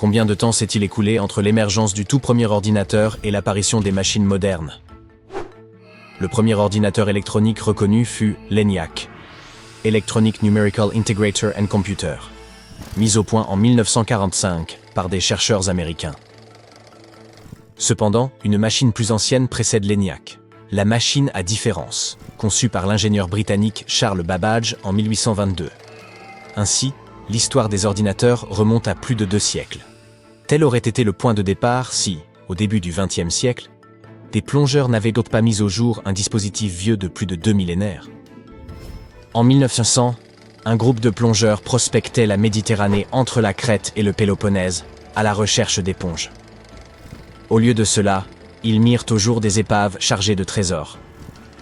Combien de temps s'est-il écoulé entre l'émergence du tout premier ordinateur et l'apparition des machines modernes? Le premier ordinateur électronique reconnu fut l'ENIAC, Electronic Numerical Integrator and Computer, mis au point en 1945 par des chercheurs américains. Cependant, une machine plus ancienne précède l'ENIAC, la machine à différence, conçue par l'ingénieur britannique Charles Babbage en 1822. Ainsi, l'histoire des ordinateurs remonte à plus de 2 siècles. Tel aurait été le point de départ si, au début du XXe siècle, des plongeurs n'avaient donc pas mis au jour un dispositif vieux de plus de 2 millénaires. En 1900, un groupe de plongeurs prospectait la Méditerranée entre la Crète et le Péloponnèse, à la recherche d'éponges. Au lieu de cela, ils mirent au jour des épaves chargées de trésors.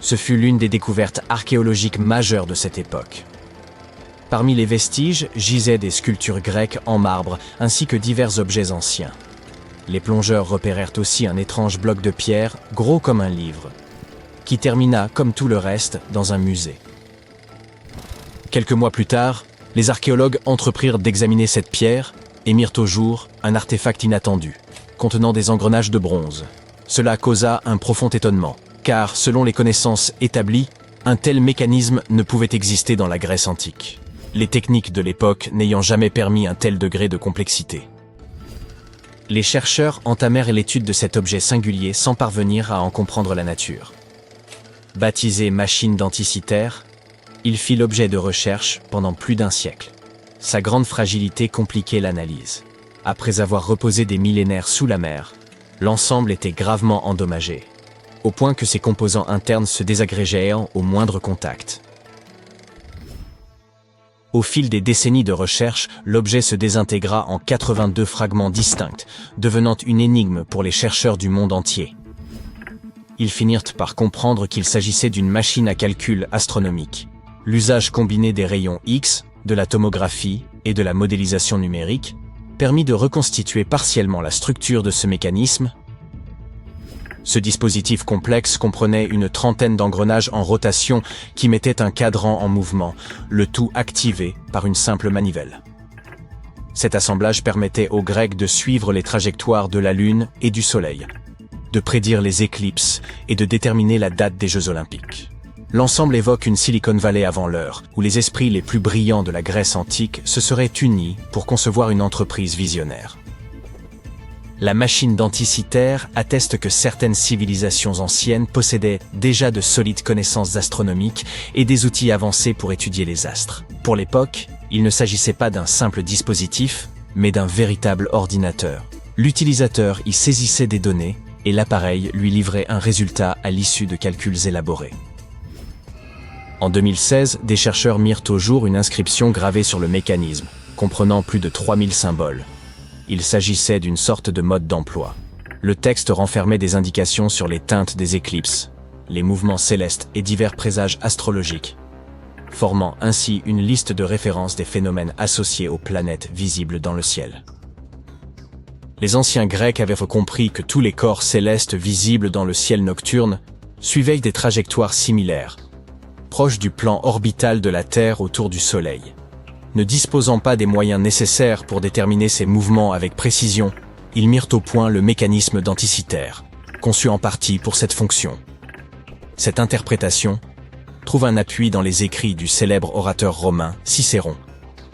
Ce fut l'une des découvertes archéologiques majeures de cette époque. Parmi les vestiges gisaient des sculptures grecques en marbre ainsi que divers objets anciens. Les plongeurs repérèrent aussi un étrange bloc de pierre, gros comme un livre, qui termina, comme tout le reste, dans un musée. Quelques mois plus tard, les archéologues entreprirent d'examiner cette pierre et mirent au jour un artefact inattendu, contenant des engrenages de bronze. Cela causa un profond étonnement, car, selon les connaissances établies, un tel mécanisme ne pouvait exister dans la Grèce antique, les techniques de l'époque n'ayant jamais permis un tel degré de complexité. Les chercheurs entamèrent l'étude de cet objet singulier sans parvenir à en comprendre la nature. Baptisé machine denticitaire, il fit l'objet de recherches pendant plus d'1 siècle. Sa grande fragilité compliquait l'analyse. Après avoir reposé des millénaires sous la mer, l'ensemble était gravement endommagé, au point que ses composants internes se désagrégèrent au moindre contact. Au fil des décennies de recherche, l'objet se désintégra en 82 fragments distincts, devenant une énigme pour les chercheurs du monde entier. Ils finirent par comprendre qu'il s'agissait d'une machine à calcul astronomique. L'usage combiné des rayons X, de la tomographie et de la modélisation numérique permit de reconstituer partiellement la structure de ce mécanisme. Ce dispositif complexe comprenait une 30aine d'engrenages en rotation qui mettaient un cadran en mouvement, le tout activé par une simple manivelle. Cet assemblage permettait aux Grecs de suivre les trajectoires de la Lune et du Soleil, de prédire les éclipses et de déterminer la date des Jeux Olympiques. L'ensemble évoque une Silicon Valley avant l'heure, où les esprits les plus brillants de la Grèce antique se seraient unis pour concevoir une entreprise visionnaire. La machine denticitaire atteste que certaines civilisations anciennes possédaient déjà de solides connaissances astronomiques et des outils avancés pour étudier les astres. Pour l'époque, il ne s'agissait pas d'un simple dispositif, mais d'un véritable ordinateur. L'utilisateur y saisissait des données et l'appareil lui livrait un résultat à l'issue de calculs élaborés. En 2016, des chercheurs mirent au jour une inscription gravée sur le mécanisme, comprenant plus de 3000 symboles. Il s'agissait d'une sorte de mode d'emploi. Le texte renfermait des indications sur les teintes des éclipses, les mouvements célestes et divers présages astrologiques, formant ainsi une liste de références des phénomènes associés aux planètes visibles dans le ciel. Les anciens Grecs avaient compris que tous les corps célestes visibles dans le ciel nocturne suivaient des trajectoires similaires, proches du plan orbital de la Terre autour du Soleil. Ne disposant pas des moyens nécessaires pour déterminer ces mouvements avec précision, ils mirent au point le mécanisme denticitaire, conçu en partie pour cette fonction. Cette interprétation trouve un appui dans les écrits du célèbre orateur romain Cicéron,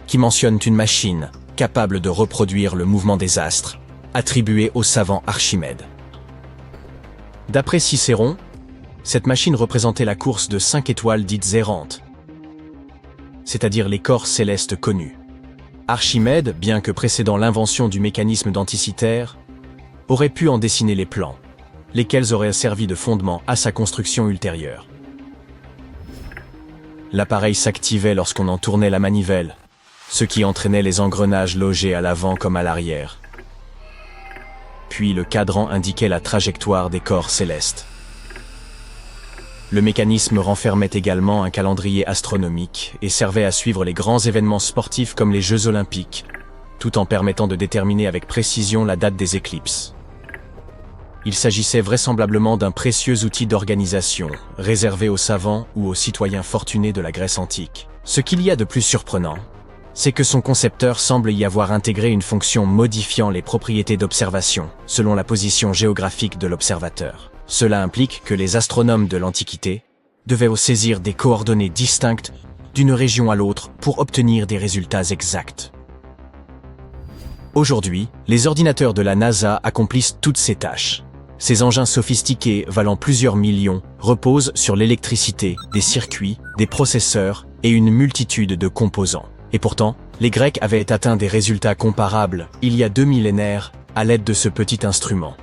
qui mentionne une machine capable de reproduire le mouvement des astres, attribuée au savant Archimède. D'après Cicéron, cette machine représentait la course de 5 étoiles dites errantes, c'est-à-dire les corps célestes connus. Archimède, bien que précédant l'invention du mécanisme denticitaire, aurait pu en dessiner les plans, lesquels auraient servi de fondement à sa construction ultérieure. L'appareil s'activait lorsqu'on en tournait la manivelle, ce qui entraînait les engrenages logés à l'avant comme à l'arrière. Puis le cadran indiquait la trajectoire des corps célestes. Le mécanisme renfermait également un calendrier astronomique et servait à suivre les grands événements sportifs comme les Jeux Olympiques, tout en permettant de déterminer avec précision la date des éclipses. Il s'agissait vraisemblablement d'un précieux outil d'organisation, réservé aux savants ou aux citoyens fortunés de la Grèce antique. Ce qu'il y a de plus surprenant, c'est que son concepteur semble y avoir intégré une fonction modifiant les propriétés d'observation, selon la position géographique de l'observateur. Cela implique que les astronomes de l'Antiquité devaient saisir des coordonnées distinctes d'une région à l'autre pour obtenir des résultats exacts. Aujourd'hui, les ordinateurs de la NASA accomplissent toutes ces tâches. Ces engins sophistiqués valant plusieurs millions reposent sur l'électricité, des circuits, des processeurs et une multitude de composants. Et pourtant, les Grecs avaient atteint des résultats comparables, il y a 2 millénaires, à l'aide de ce petit instrument.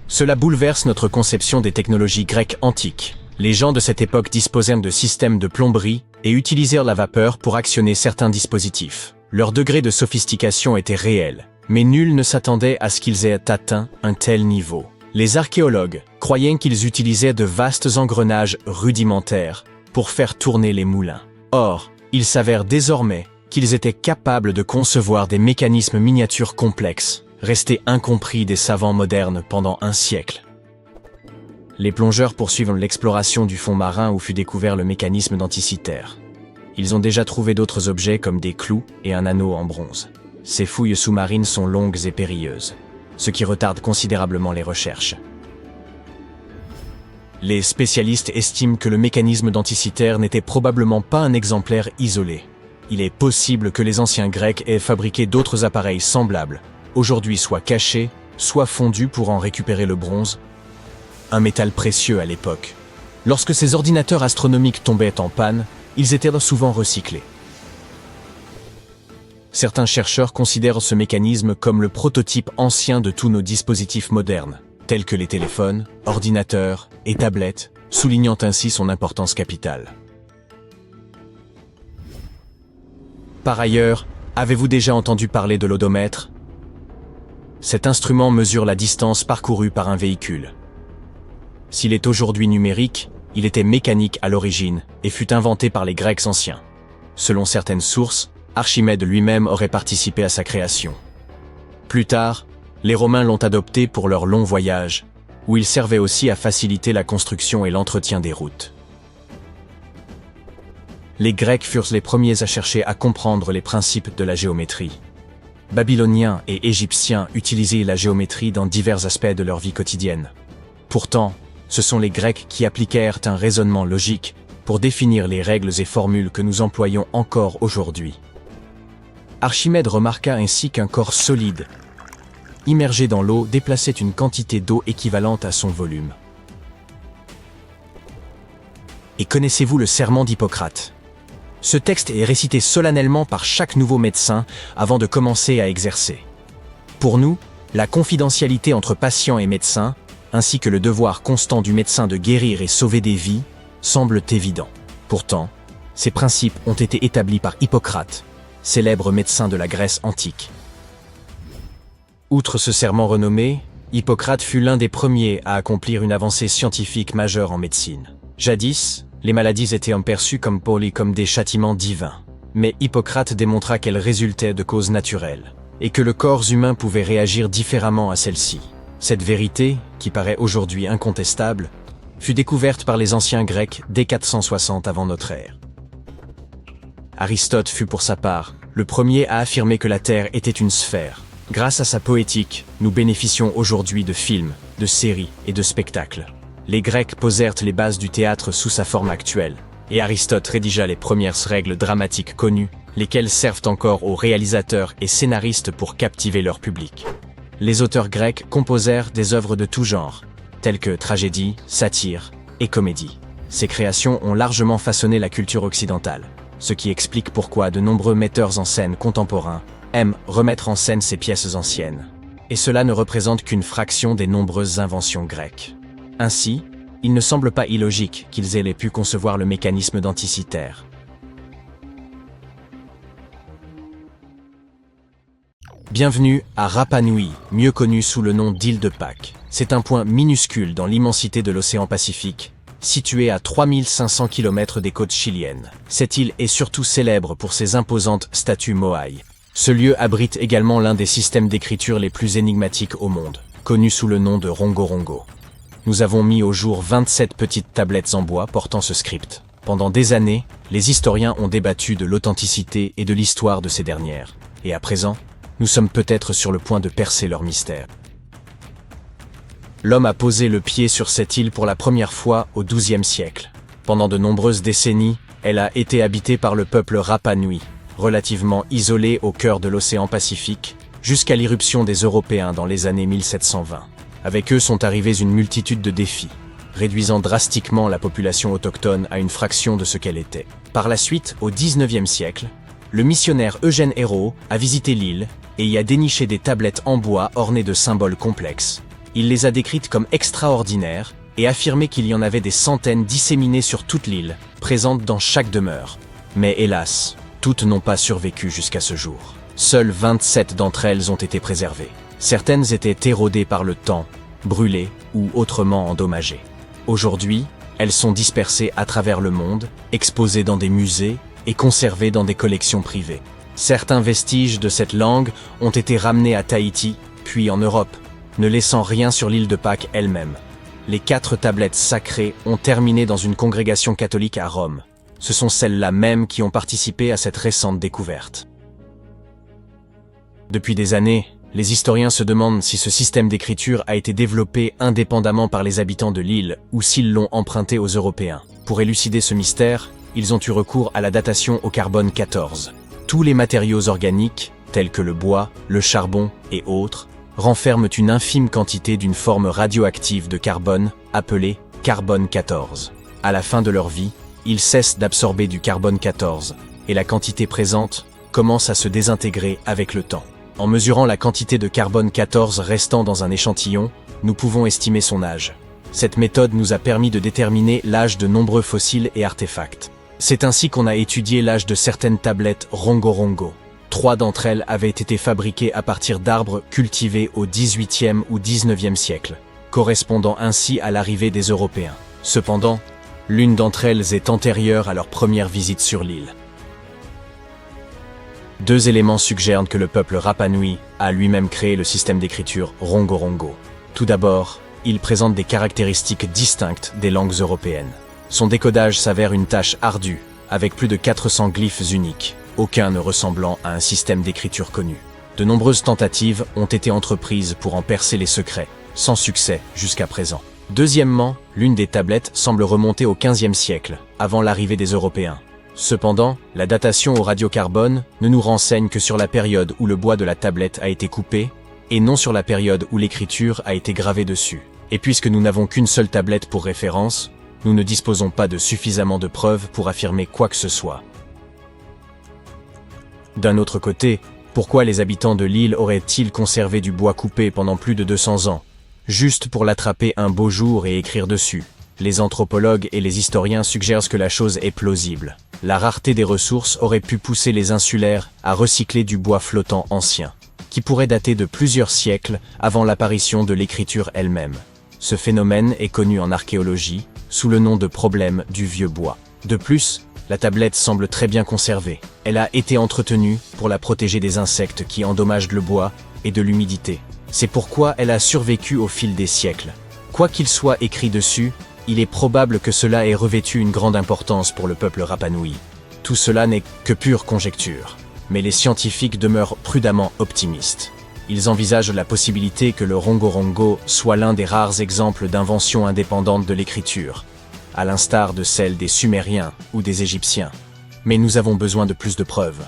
Cela bouleverse notre conception des technologies grecques antiques. Les gens de cette époque disposèrent de systèmes de plomberie et utilisèrent la vapeur pour actionner certains dispositifs. Leur degré de sophistication était réel, mais nul ne s'attendait à ce qu'ils aient atteint un tel niveau. Les archéologues croyaient qu'ils utilisaient de vastes engrenages rudimentaires pour faire tourner les moulins. Or, il s'avère désormais qu'ils étaient capables de concevoir des mécanismes miniatures complexes, restés incompris des savants modernes pendant un siècle. Les plongeurs poursuivent l'exploration du fond marin où fut découvert le mécanisme d'Anticythère. Ils ont déjà trouvé d'autres objets comme des clous et un anneau en bronze. Ces fouilles sous-marines sont longues et périlleuses, ce qui retarde considérablement les recherches. Les spécialistes estiment que le mécanisme d'Anticythère n'était probablement pas un exemplaire isolé. Il est possible que les anciens Grecs aient fabriqué d'autres appareils semblables, aujourd'hui soit cachés, soit fondus pour en récupérer le bronze, un métal précieux à l'époque. Lorsque ces ordinateurs astronomiques tombaient en panne, ils étaient souvent recyclés. Certains chercheurs considèrent ce mécanisme comme le prototype ancien de tous nos dispositifs modernes, tels que les téléphones, ordinateurs et tablettes, soulignant ainsi son importance capitale. Par ailleurs, avez-vous déjà entendu parler de l'odomètre? Cet instrument mesure la distance parcourue par un véhicule. S'il est aujourd'hui numérique, il était mécanique à l'origine et fut inventé par les Grecs anciens. Selon certaines sources, Archimède lui-même aurait participé à sa création. Plus tard, les Romains l'ont adopté pour leurs longs voyages, où il servait aussi à faciliter la construction et l'entretien des routes. Les Grecs furent les premiers à chercher à comprendre les principes de la géométrie. Babyloniens et Égyptiens utilisaient la géométrie dans divers aspects de leur vie quotidienne. Pourtant, ce sont les Grecs qui appliquèrent un raisonnement logique pour définir les règles et formules que nous employons encore aujourd'hui. Archimède remarqua ainsi qu'un corps solide, immergé dans l'eau, déplaçait une quantité d'eau équivalente à son volume. Et connaissez-vous le serment d'Hippocrate? Ce texte est récité solennellement par chaque nouveau médecin avant de commencer à exercer. Pour nous, la confidentialité entre patients et médecins, ainsi que le devoir constant du médecin de guérir et sauver des vies, semblent évidents. Pourtant, ces principes ont été établis par Hippocrate, célèbre médecin de la Grèce antique. Outre ce serment renommé, Hippocrate fut l'un des premiers à accomplir une avancée scientifique majeure en médecine. Jadis, les maladies étaient perçues comme des châtiments divins. Mais Hippocrate démontra qu'elles résultaient de causes naturelles, et que le corps humain pouvait réagir différemment à celles-ci. Cette vérité, qui paraît aujourd'hui incontestable, fut découverte par les anciens Grecs dès 460 avant notre ère. Aristote fut pour sa part le premier à affirmer que la Terre était une sphère. Grâce à sa poétique, nous bénéficions aujourd'hui de films, de séries et de spectacles. Les Grecs posèrent les bases du théâtre sous sa forme actuelle, et Aristote rédigea les premières règles dramatiques connues, lesquelles servent encore aux réalisateurs et scénaristes pour captiver leur public. Les auteurs grecs composèrent des œuvres de tout genre, telles que tragédies, satires et comédies. Ces créations ont largement façonné la culture occidentale, ce qui explique pourquoi de nombreux metteurs en scène contemporains aiment remettre en scène ces pièces anciennes. Et cela ne représente qu'une fraction des nombreuses inventions grecques. Ainsi, il ne semble pas illogique qu'ils aient pu concevoir le mécanisme d'Anticythère. Bienvenue à Rapa Nui, mieux connu sous le nom d'île de Pâques. C'est un point minuscule dans l'immensité de l'océan Pacifique, situé à 3500 km des côtes chiliennes. Cette île est surtout célèbre pour ses imposantes statues Moai. Ce lieu abrite également l'un des systèmes d'écriture les plus énigmatiques au monde, connu sous le nom de Rongorongo. Nous avons mis au jour 27 petites tablettes en bois portant ce script. Pendant des années, les historiens ont débattu de l'authenticité et de l'histoire de ces dernières. Et à présent, nous sommes peut-être sur le point de percer leur mystère. L'homme a posé le pied sur cette île pour la première fois au XIIe siècle. Pendant de nombreuses décennies, elle a été habitée par le peuple Rapa Nui, relativement isolé au cœur de l'océan Pacifique, jusqu'à l'irruption des Européens dans les années 1720. Avec eux sont arrivés une multitude de défis, réduisant drastiquement la population autochtone à une fraction de ce qu'elle était. Par la suite, au XIXe siècle, le missionnaire Eugène Hérault a visité l'île et y a déniché des tablettes en bois ornées de symboles complexes. Il les a décrites comme extraordinaires et affirmé qu'il y en avait des centaines disséminées sur toute l'île, présentes dans chaque demeure. Mais hélas, toutes n'ont pas survécu jusqu'à ce jour. Seules 27 d'entre elles ont été préservées. Certaines étaient érodées par le temps, brûlées ou autrement endommagées. Aujourd'hui, elles sont dispersées à travers le monde, exposées dans des musées et conservées dans des collections privées. Certains vestiges de cette langue ont été ramenés à Tahiti, puis en Europe, ne laissant rien sur l'île de Pâques elle-même. Les 4 tablettes sacrées ont terminé dans une congrégation catholique à Rome. Ce sont celles-là même qui ont participé à cette récente découverte. Depuis des années, les historiens se demandent si ce système d'écriture a été développé indépendamment par les habitants de l'île ou s'ils l'ont emprunté aux Européens. Pour élucider ce mystère, ils ont eu recours à la datation au carbone 14. Tous les matériaux organiques, tels que le bois, le charbon et autres, renferment une infime quantité d'une forme radioactive de carbone, appelée carbone 14. À la fin de leur vie, ils cessent d'absorber du carbone 14, et la quantité présente commence à se désintégrer avec le temps. En mesurant la quantité de carbone 14 restant dans un échantillon, nous pouvons estimer son âge. Cette méthode nous a permis de déterminer l'âge de nombreux fossiles et artefacts. C'est ainsi qu'on a étudié l'âge de certaines tablettes Rongorongo. 3 d'entre elles avaient été fabriquées à partir d'arbres cultivés au XVIIIe ou XIXe siècle, correspondant ainsi à l'arrivée des Européens. Cependant, l'une d'entre elles est antérieure à leur première visite sur l'île. 2 éléments suggèrent que le peuple Rapa Nui a lui-même créé le système d'écriture Rongorongo. Tout d'abord, il présente des caractéristiques distinctes des langues européennes. Son décodage s'avère une tâche ardue, avec plus de 400 glyphes uniques, aucun ne ressemblant à un système d'écriture connu. De nombreuses tentatives ont été entreprises pour en percer les secrets, sans succès jusqu'à présent. Deuxièmement, l'une des tablettes semble remonter au XVe siècle, avant l'arrivée des Européens. Cependant, la datation au radiocarbone ne nous renseigne que sur la période où le bois de la tablette a été coupé, et non sur la période où l'écriture a été gravée dessus. Et puisque nous n'avons qu'une seule tablette pour référence, nous ne disposons pas de suffisamment de preuves pour affirmer quoi que ce soit. D'un autre côté, pourquoi les habitants de l'île auraient-ils conservé du bois coupé pendant plus de 200 ans, juste pour l'attraper un beau jour et écrire dessus? Les anthropologues et les historiens suggèrent que la chose est plausible. La rareté des ressources aurait pu pousser les insulaires à recycler du bois flottant ancien, qui pourrait dater de plusieurs siècles avant l'apparition de l'écriture elle-même. Ce phénomène est connu en archéologie sous le nom de problème du vieux bois. De plus, la tablette semble très bien conservée. Elle a été entretenue pour la protéger des insectes qui endommagent le bois et de l'humidité. C'est pourquoi elle a survécu au fil des siècles. Quoi qu'il soit écrit dessus, il est probable que cela ait revêtu une grande importance pour le peuple Rapa Nui. Tout cela n'est que pure conjecture, mais les scientifiques demeurent prudemment optimistes. Ils envisagent la possibilité que le Rongorongo soit l'un des rares exemples d'invention indépendante de l'écriture, à l'instar de celle des Sumériens ou des Égyptiens. Mais nous avons besoin de plus de preuves.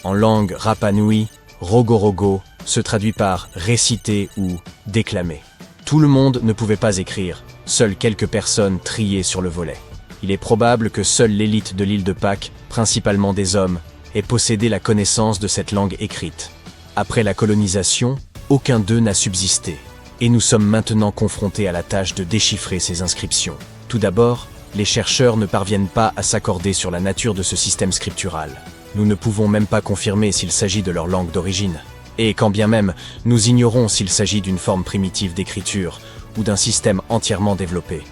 En langue Rapa Nui, Rogorogo se traduit par réciter ou déclamer. Tout le monde ne pouvait pas écrire, seules quelques personnes triaient sur le volet. Il est probable que seule l'élite de l'île de Pâques, principalement des hommes, ait possédé la connaissance de cette langue écrite. Après la colonisation, aucun d'eux n'a subsisté, et nous sommes maintenant confrontés à la tâche de déchiffrer ces inscriptions. Tout d'abord, les chercheurs ne parviennent pas à s'accorder sur la nature de ce système scriptural. Nous ne pouvons même pas confirmer s'il s'agit de leur langue d'origine. Et quand bien même, nous ignorons s'il s'agit d'une forme primitive d'écriture ou d'un système entièrement développé.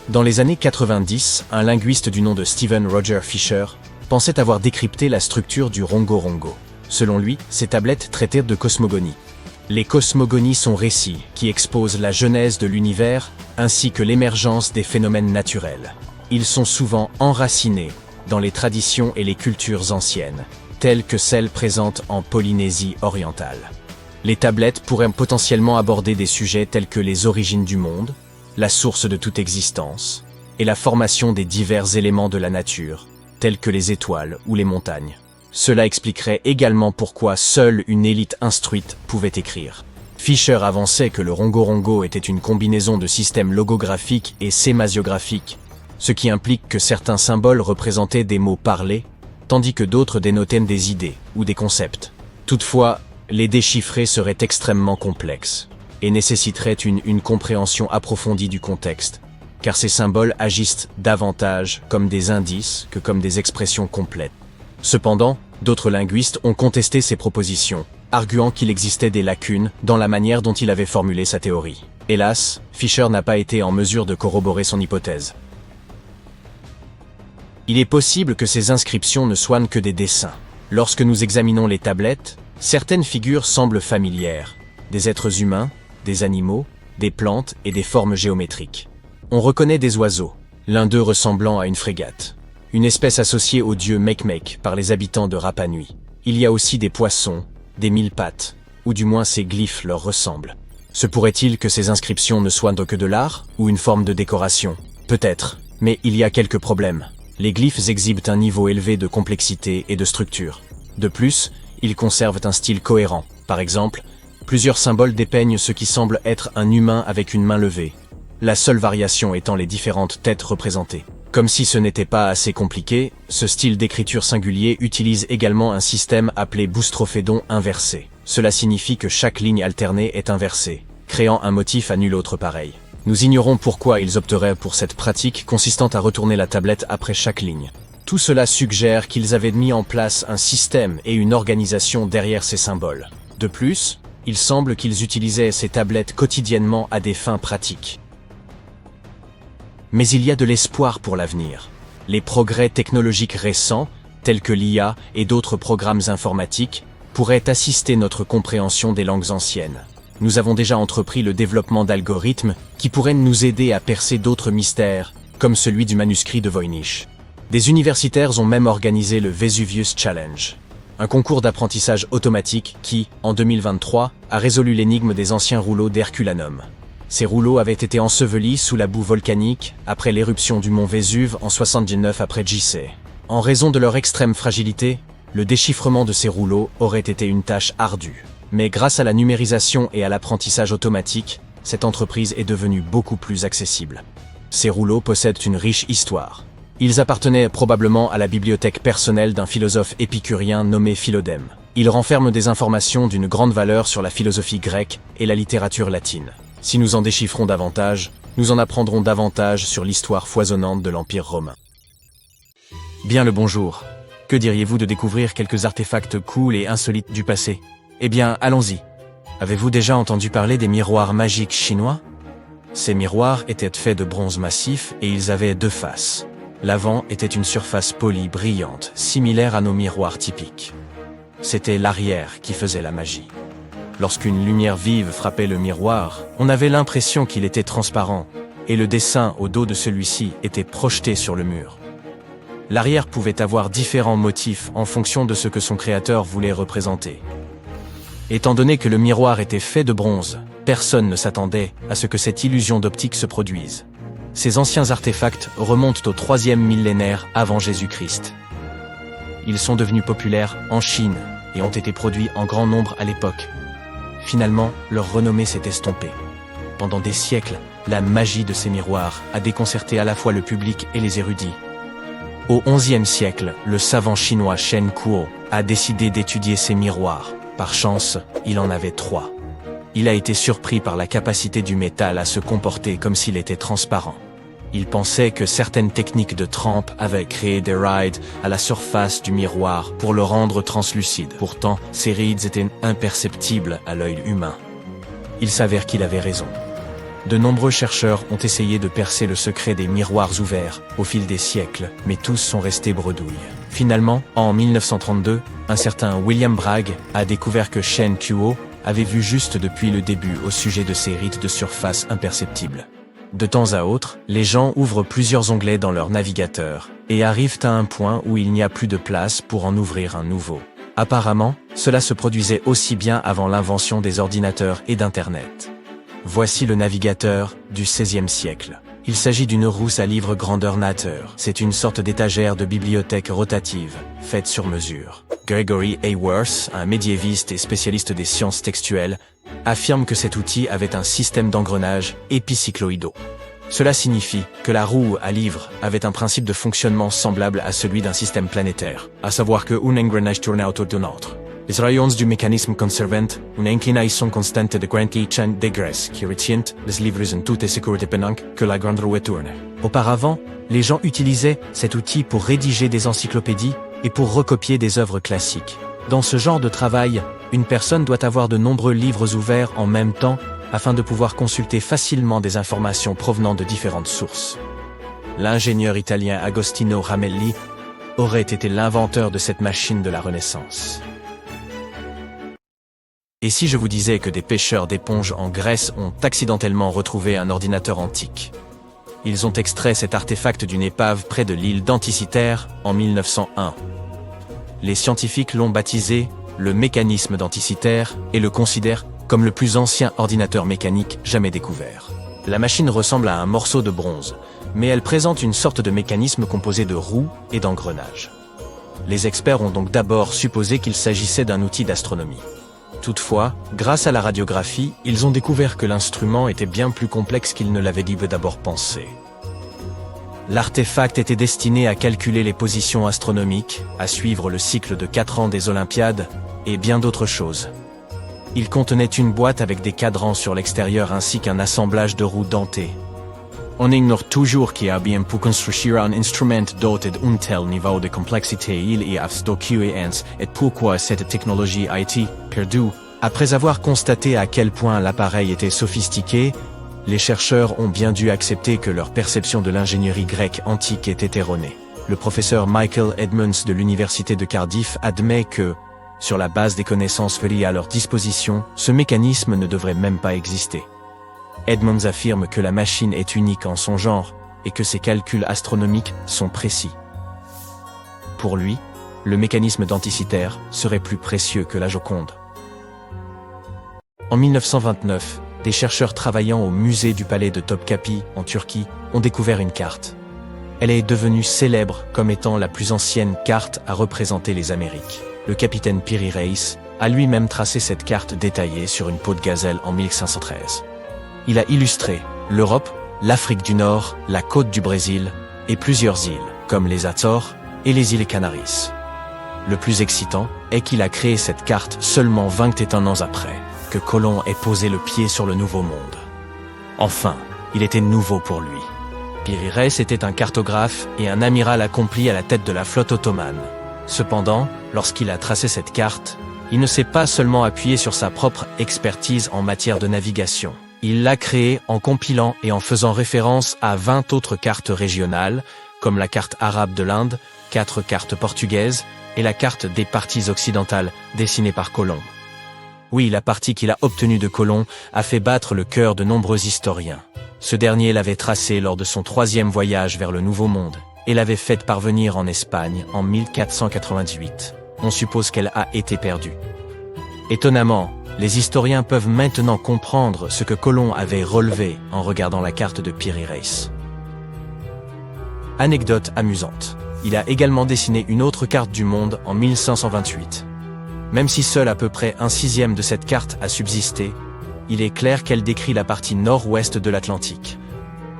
Dans les années 90, un linguiste du nom de Stephen Roger Fisher pensait avoir décrypté la structure du Rongorongo. Selon lui, ces tablettes traitaient de cosmogonie. Les cosmogonies sont récits qui exposent la genèse de l'univers ainsi que l'émergence des phénomènes naturels. Ils sont souvent enracinés dans les traditions et les cultures anciennes, telles que celles présentes en Polynésie orientale. Les tablettes pourraient potentiellement aborder des sujets tels que les origines du monde, la source de toute existence, et la formation des divers éléments de la nature, tels que les étoiles ou les montagnes. Cela expliquerait également pourquoi seule une élite instruite pouvait écrire. Fisher avançait que le rongo-rongo était une combinaison de systèmes logographiques et sémasiographiques, ce qui implique que certains symboles représentaient des mots parlés, tandis que d'autres dénotaient des idées ou des concepts. Toutefois, les déchiffrer serait extrêmement complexe et nécessiterait une compréhension approfondie du contexte, car ces symboles agissent davantage comme des indices que comme des expressions complètes. Cependant, d'autres linguistes ont contesté ces propositions, arguant qu'il existait des lacunes dans la manière dont il avait formulé sa théorie. Hélas, Fisher n'a pas été en mesure de corroborer son hypothèse. Il est possible que ces inscriptions ne soient que des dessins. Lorsque nous examinons les tablettes, certaines figures semblent familières, des êtres humains, des animaux, des plantes et des formes géométriques. On reconnaît des oiseaux, l'un d'eux ressemblant à une frégate, une espèce associée au dieu Mekmek par les habitants de Rapa Nui. Il y a aussi des poissons, des mille pattes, ou du moins ces glyphes leur ressemblent. Se pourrait-il que ces inscriptions ne soient que de l'art, ou une forme de décoration? Peut-être, mais il y a quelques problèmes. Les glyphes exhibent un niveau élevé de complexité et de structure. De plus, ils conservent un style cohérent. Par exemple, plusieurs symboles dépeignent ce qui semble être un humain avec une main levée, la seule variation étant les différentes têtes représentées. Comme si ce n'était pas assez compliqué, ce style d'écriture singulier utilise également un système appelé boustrophédon inversé. Cela signifie que chaque ligne alternée est inversée, créant un motif à nul autre pareil. Nous ignorons pourquoi ils opteraient pour cette pratique consistant à retourner la tablette après chaque ligne. Tout cela suggère qu'ils avaient mis en place un système et une organisation derrière ces symboles. De plus, il semble qu'ils utilisaient ces tablettes quotidiennement à des fins pratiques. Mais il y a de l'espoir pour l'avenir. Les progrès technologiques récents, tels que l'IA et d'autres programmes informatiques, pourraient assister notre compréhension des langues anciennes. Nous avons déjà entrepris le développement d'algorithmes qui pourraient nous aider à percer d'autres mystères, comme celui du manuscrit de Voynich. Des universitaires ont même organisé le Vesuvius Challenge, un concours d'apprentissage automatique qui, en 2023, a résolu l'énigme des anciens rouleaux d'Herculanum. Ces rouleaux avaient été ensevelis sous la boue volcanique après l'éruption du mont Vésuve en 79 après JC. En raison de leur extrême fragilité, le déchiffrement de ces rouleaux aurait été une tâche ardue. Mais grâce à la numérisation et à l'apprentissage automatique, cette entreprise est devenue beaucoup plus accessible. Ces rouleaux possèdent une riche histoire. Ils appartenaient probablement à la bibliothèque personnelle d'un philosophe épicurien nommé Philodème. Ils renferment des informations d'une grande valeur sur la philosophie grecque et la littérature latine. Si nous en déchiffrons davantage, nous en apprendrons davantage sur l'histoire foisonnante de l'Empire romain. Bien le bonjour. Que diriez-vous de découvrir quelques artefacts cool et insolites du passé? Eh bien, allons-y. Avez-vous déjà entendu parler des miroirs magiques chinois? Ces miroirs étaient faits de bronze massif et ils avaient deux faces. L'avant était une surface polie brillante, similaire à nos miroirs typiques. C'était l'arrière qui faisait la magie. Lorsqu'une lumière vive frappait le miroir, on avait l'impression qu'il était transparent, et le dessin au dos de celui-ci était projeté sur le mur. L'arrière pouvait avoir différents motifs en fonction de ce que son créateur voulait représenter. Étant donné que le miroir était fait de bronze, personne ne s'attendait à ce que cette illusion d'optique se produise. Ces anciens artefacts remontent au 3e millénaire avant Jésus-Christ. Ils sont devenus populaires en Chine et ont été produits en grand nombre à l'époque. Finalement, leur renommée s'est estompée. Pendant des siècles, la magie de ces miroirs a déconcerté à la fois le public et les érudits. Au XIe siècle, le savant chinois Shen Kuo a décidé d'étudier ces miroirs. Par chance, il en avait 3. Il a été surpris par la capacité du métal à se comporter comme s'il était transparent. Il pensait que certaines techniques de trempe avaient créé des rides à la surface du miroir pour le rendre translucide. Pourtant, ces rides étaient imperceptibles à l'œil humain. Il s'avère qu'il avait raison. De nombreux chercheurs ont essayé de percer le secret des miroirs ouverts au fil des siècles, mais tous sont restés bredouilles. Finalement, en 1932, un certain William Bragg a découvert que Shen Kuo avait vu juste depuis le début au sujet de ces rites de surface imperceptibles. De temps à autre, les gens ouvrent plusieurs onglets dans leur navigateur et arrivent à un point où il n'y a plus de place pour en ouvrir un nouveau. Apparemment, cela se produisait aussi bien avant l'invention des ordinateurs et d'Internet. Voici le navigateur du XVIe siècle. Il s'agit d'une rousse à livres grandeur nature. C'est une sorte d'étagère de bibliothèque rotative, faite sur mesure. Gregory Hayworth, un médiéviste et spécialiste des sciences textuelles, affirme que cet outil avait un système d'engrenage épicycloïdaux. Cela signifie que la roue à livres avait un principe de fonctionnement semblable à celui d'un système planétaire, à savoir que un engrenage tourne autour d'un autre. Les rayons du mécanisme conservent une inclination constante de 45 degrés qui retient les livres en toute sécurité pendant que la grande roue tourne. Auparavant, les gens utilisaient cet outil pour rédiger des encyclopédies et pour recopier des œuvres classiques. Dans ce genre de travail, une personne doit avoir de nombreux livres ouverts en même temps afin de pouvoir consulter facilement des informations provenant de différentes sources. L'ingénieur italien Agostino Ramelli aurait été l'inventeur de cette machine de la Renaissance. Et si je vous disais que des pêcheurs d'éponges en Grèce ont accidentellement retrouvé un ordinateur antique? Ils ont extrait cet artefact d'une épave près de l'île d'Anticythère en 1901. Les scientifiques l'ont baptisé le mécanisme d'Anticythère et le considèrent comme le plus ancien ordinateur mécanique jamais découvert. La machine ressemble à un morceau de bronze, mais elle présente une sorte de mécanisme composé de roues et d'engrenages. Les experts ont donc d'abord supposé qu'il s'agissait d'un outil d'astronomie. Toutefois, grâce à la radiographie, ils ont découvert que l'instrument était bien plus complexe qu'ils ne l'avaient d'abord pensé. L'artefact était destiné à calculer les positions astronomiques, à suivre le cycle de 4 ans des Olympiades, et bien d'autres choses. Il contenait une boîte avec des cadrans sur l'extérieur ainsi qu'un assemblage de roues dentées. On ignore toujours qui a bien pu construire un instrument doté d'un tel niveau de complexité il y a stockés et pourquoi cette technologie a été perdue. Après avoir constaté à quel point l'appareil était sophistiqué, les chercheurs ont bien dû accepter que leur perception de l'ingénierie grecque antique était erronée. Le professeur Michael Edmonds de l'université de Cardiff admet que, sur la base des connaissances veillées à leur disposition, ce mécanisme ne devrait même pas exister. Edmonds affirme que la machine est unique en son genre et que ses calculs astronomiques sont précis. Pour lui, le mécanisme d'Anticythère serait plus précieux que la Joconde. En 1929, des chercheurs travaillant au musée du palais de Topkapi, en Turquie, ont découvert une carte. Elle est devenue célèbre comme étant la plus ancienne carte à représenter les Amériques. Le capitaine Piri Reis a lui-même tracé cette carte détaillée sur une peau de gazelle en 1513. Il a illustré l'Europe, l'Afrique du Nord, la côte du Brésil et plusieurs îles, comme les Açores et les îles Canaries. Le plus excitant est qu'il a créé cette carte seulement 21 ans après que Colomb ait posé le pied sur le Nouveau Monde. Enfin, il était nouveau pour lui. Piri Reis était un cartographe et un amiral accompli à la tête de la flotte ottomane. Cependant, lorsqu'il a tracé cette carte, il ne s'est pas seulement appuyé sur sa propre expertise en matière de navigation. Il l'a créée en compilant et en faisant référence à 20 autres cartes régionales, comme la carte arabe de l'Inde, 4 cartes portugaises et la carte des parties occidentales dessinée par Colomb. Oui, la partie qu'il a obtenue de Colomb a fait battre le cœur de nombreux historiens. Ce dernier l'avait tracée lors de son 3e voyage vers le Nouveau Monde et l'avait faite parvenir en Espagne en 1498. On suppose qu'elle a été perdue. Étonnamment, les historiens peuvent maintenant comprendre ce que Colomb avait relevé en regardant la carte de Piri Reis. Anecdote amusante. Il a également dessiné une autre carte du monde en 1528. Même si seul à peu près 1/6 de cette carte a subsisté, il est clair qu'elle décrit la partie nord-ouest de l'Atlantique,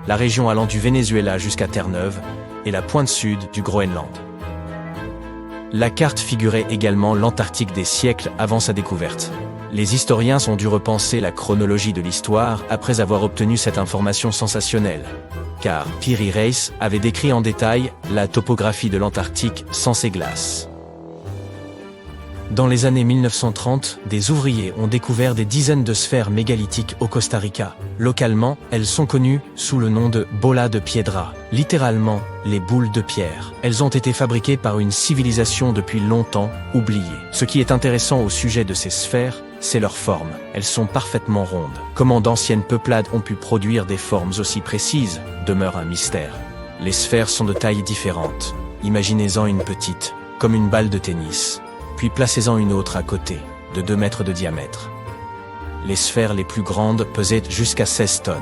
la région allant du Venezuela jusqu'à Terre-Neuve et la pointe sud du Groenland. La carte figurait également l'Antarctique des siècles avant sa découverte. Les historiens ont dû repenser la chronologie de l'histoire après avoir obtenu cette information sensationnelle, car Piri Reis avait décrit en détail la topographie de l'Antarctique sans ses glaces. Dans les années 1930, des ouvriers ont découvert des dizaines de sphères mégalithiques au Costa Rica. Localement, elles sont connues sous le nom de bola de piedra, littéralement les boules de pierre. Elles ont été fabriquées par une civilisation depuis longtemps oubliée. Ce qui est intéressant au sujet de ces sphères, c'est leur forme. Elles sont parfaitement rondes. Comment d'anciennes peuplades ont pu produire des formes aussi précises demeure un mystère. Les sphères sont de tailles différentes. Imaginez-en une petite, comme une balle de tennis, puis placez-en une autre à côté, de 2 mètres de diamètre. Les sphères les plus grandes pesaient jusqu'à 16 tonnes.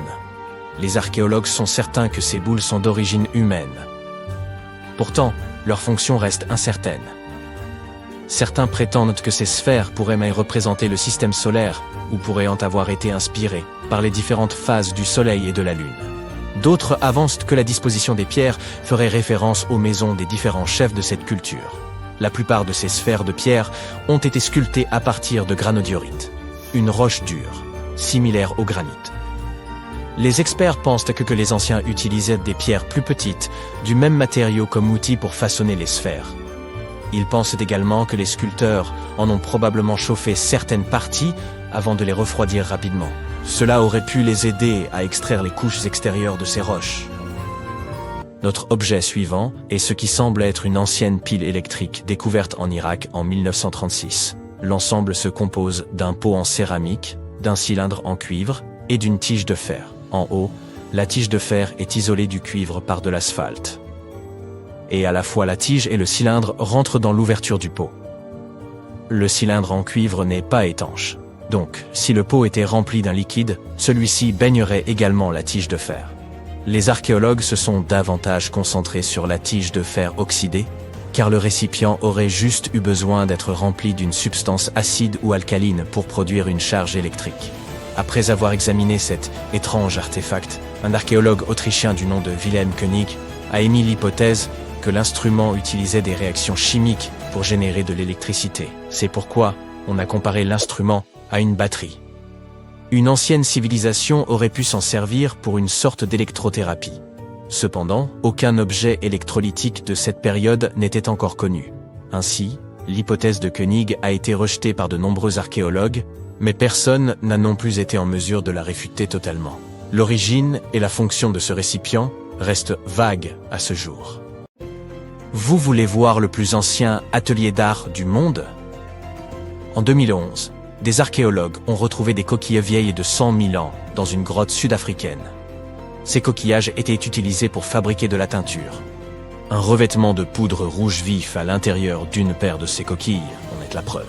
Les archéologues sont certains que ces boules sont d'origine humaine. Pourtant, leur fonction reste incertaine. Certains prétendent que ces sphères pourraient même représenter le système solaire ou pourraient en avoir été inspirées par les différentes phases du Soleil et de la Lune. D'autres avancent que la disposition des pierres ferait référence aux maisons des différents chefs de cette culture. La plupart de ces sphères de pierre ont été sculptées à partir de granodiorite, une roche dure, similaire au granit. Les experts pensent que les anciens utilisaient des pierres plus petites, du même matériau comme outil pour façonner les sphères. Ils pensent également que les sculpteurs en ont probablement chauffé certaines parties avant de les refroidir rapidement. Cela aurait pu les aider à extraire les couches extérieures de ces roches. Notre objet suivant est ce qui semble être une ancienne pile électrique découverte en Irak en 1936. L'ensemble se compose d'un pot en céramique, d'un cylindre en cuivre et d'une tige de fer. En haut, la tige de fer est isolée du cuivre par de l'asphalte. Et à la fois la tige et le cylindre rentrent dans l'ouverture du pot. Le cylindre en cuivre n'est pas étanche. Donc, si le pot était rempli d'un liquide, celui-ci baignerait également la tige de fer. Les archéologues se sont davantage concentrés sur la tige de fer oxydée, car le récipient aurait juste eu besoin d'être rempli d'une substance acide ou alcaline pour produire une charge électrique. Après avoir examiné cet étrange artefact, un archéologue autrichien du nom de Wilhelm König a émis l'hypothèse que l'instrument utilisait des réactions chimiques pour générer de l'électricité. C'est pourquoi on a comparé l'instrument à une batterie. Une ancienne civilisation aurait pu s'en servir pour une sorte d'électrothérapie. Cependant, aucun objet électrolytique de cette période n'était encore connu. Ainsi, l'hypothèse de König a été rejetée par de nombreux archéologues, mais personne n'a non plus été en mesure de la réfuter totalement. L'origine et la fonction de ce récipient restent vagues à ce jour. Vous voulez voir le plus ancien atelier d'art du monde? En 2011, des archéologues ont retrouvé des coquilles vieilles de 100 000 ans dans une grotte sud-africaine. Ces coquillages étaient utilisés pour fabriquer de la teinture. Un revêtement de poudre rouge vif à l'intérieur d'une paire de ces coquilles en est la preuve.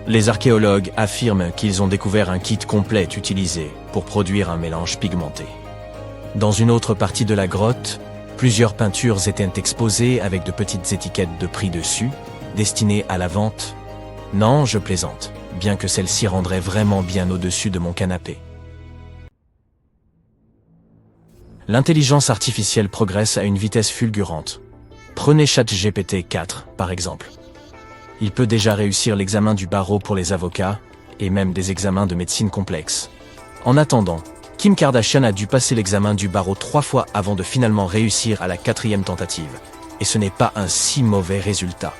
Les archéologues affirment qu'ils ont découvert un kit complet utilisé pour produire un mélange pigmenté. Dans une autre partie de la grotte, plusieurs peintures étaient exposées avec de petites étiquettes de prix dessus, destinées à la vente. Non, je plaisante, bien que celle-ci rendrait vraiment bien au-dessus de mon canapé. L'intelligence artificielle progresse à une vitesse fulgurante. Prenez ChatGPT 4, par exemple. Il peut déjà réussir l'examen du barreau pour les avocats, et même des examens de médecine complexes. En attendant, Kim Kardashian a dû passer l'examen du barreau 3 fois avant de finalement réussir à la 4e tentative. Et ce n'est pas un si mauvais résultat.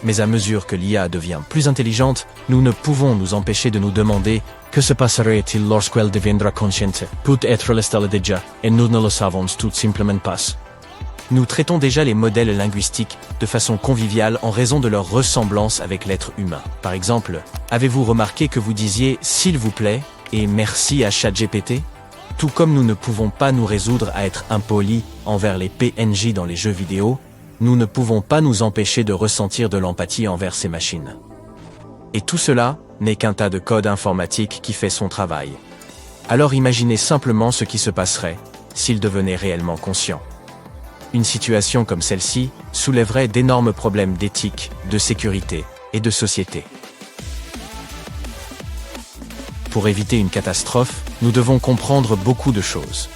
Mais à mesure que l'IA devient plus intelligente, nous ne pouvons nous empêcher de nous demander que se passerait-il lorsqu'elle deviendra consciente. Peut-être l'est-elle déjà, et nous ne le savons tout simplement pas. Nous traitons déjà les modèles linguistiques de façon conviviale en raison de leur ressemblance avec l'être humain. Par exemple, avez-vous remarqué que vous disiez « s'il vous plaît » et « merci à ChatGPT » ? Tout comme nous ne pouvons pas nous résoudre à être impolis envers les PNJ dans les jeux vidéo, nous ne pouvons pas nous empêcher de ressentir de l'empathie envers ces machines. Et tout cela n'est qu'un tas de code informatique qui fait son travail. Alors imaginez simplement ce qui se passerait s'il devenait réellement conscient. Une situation comme celle-ci soulèverait d'énormes problèmes d'éthique, de sécurité et de société. Pour éviter une catastrophe, nous devons comprendre beaucoup de choses.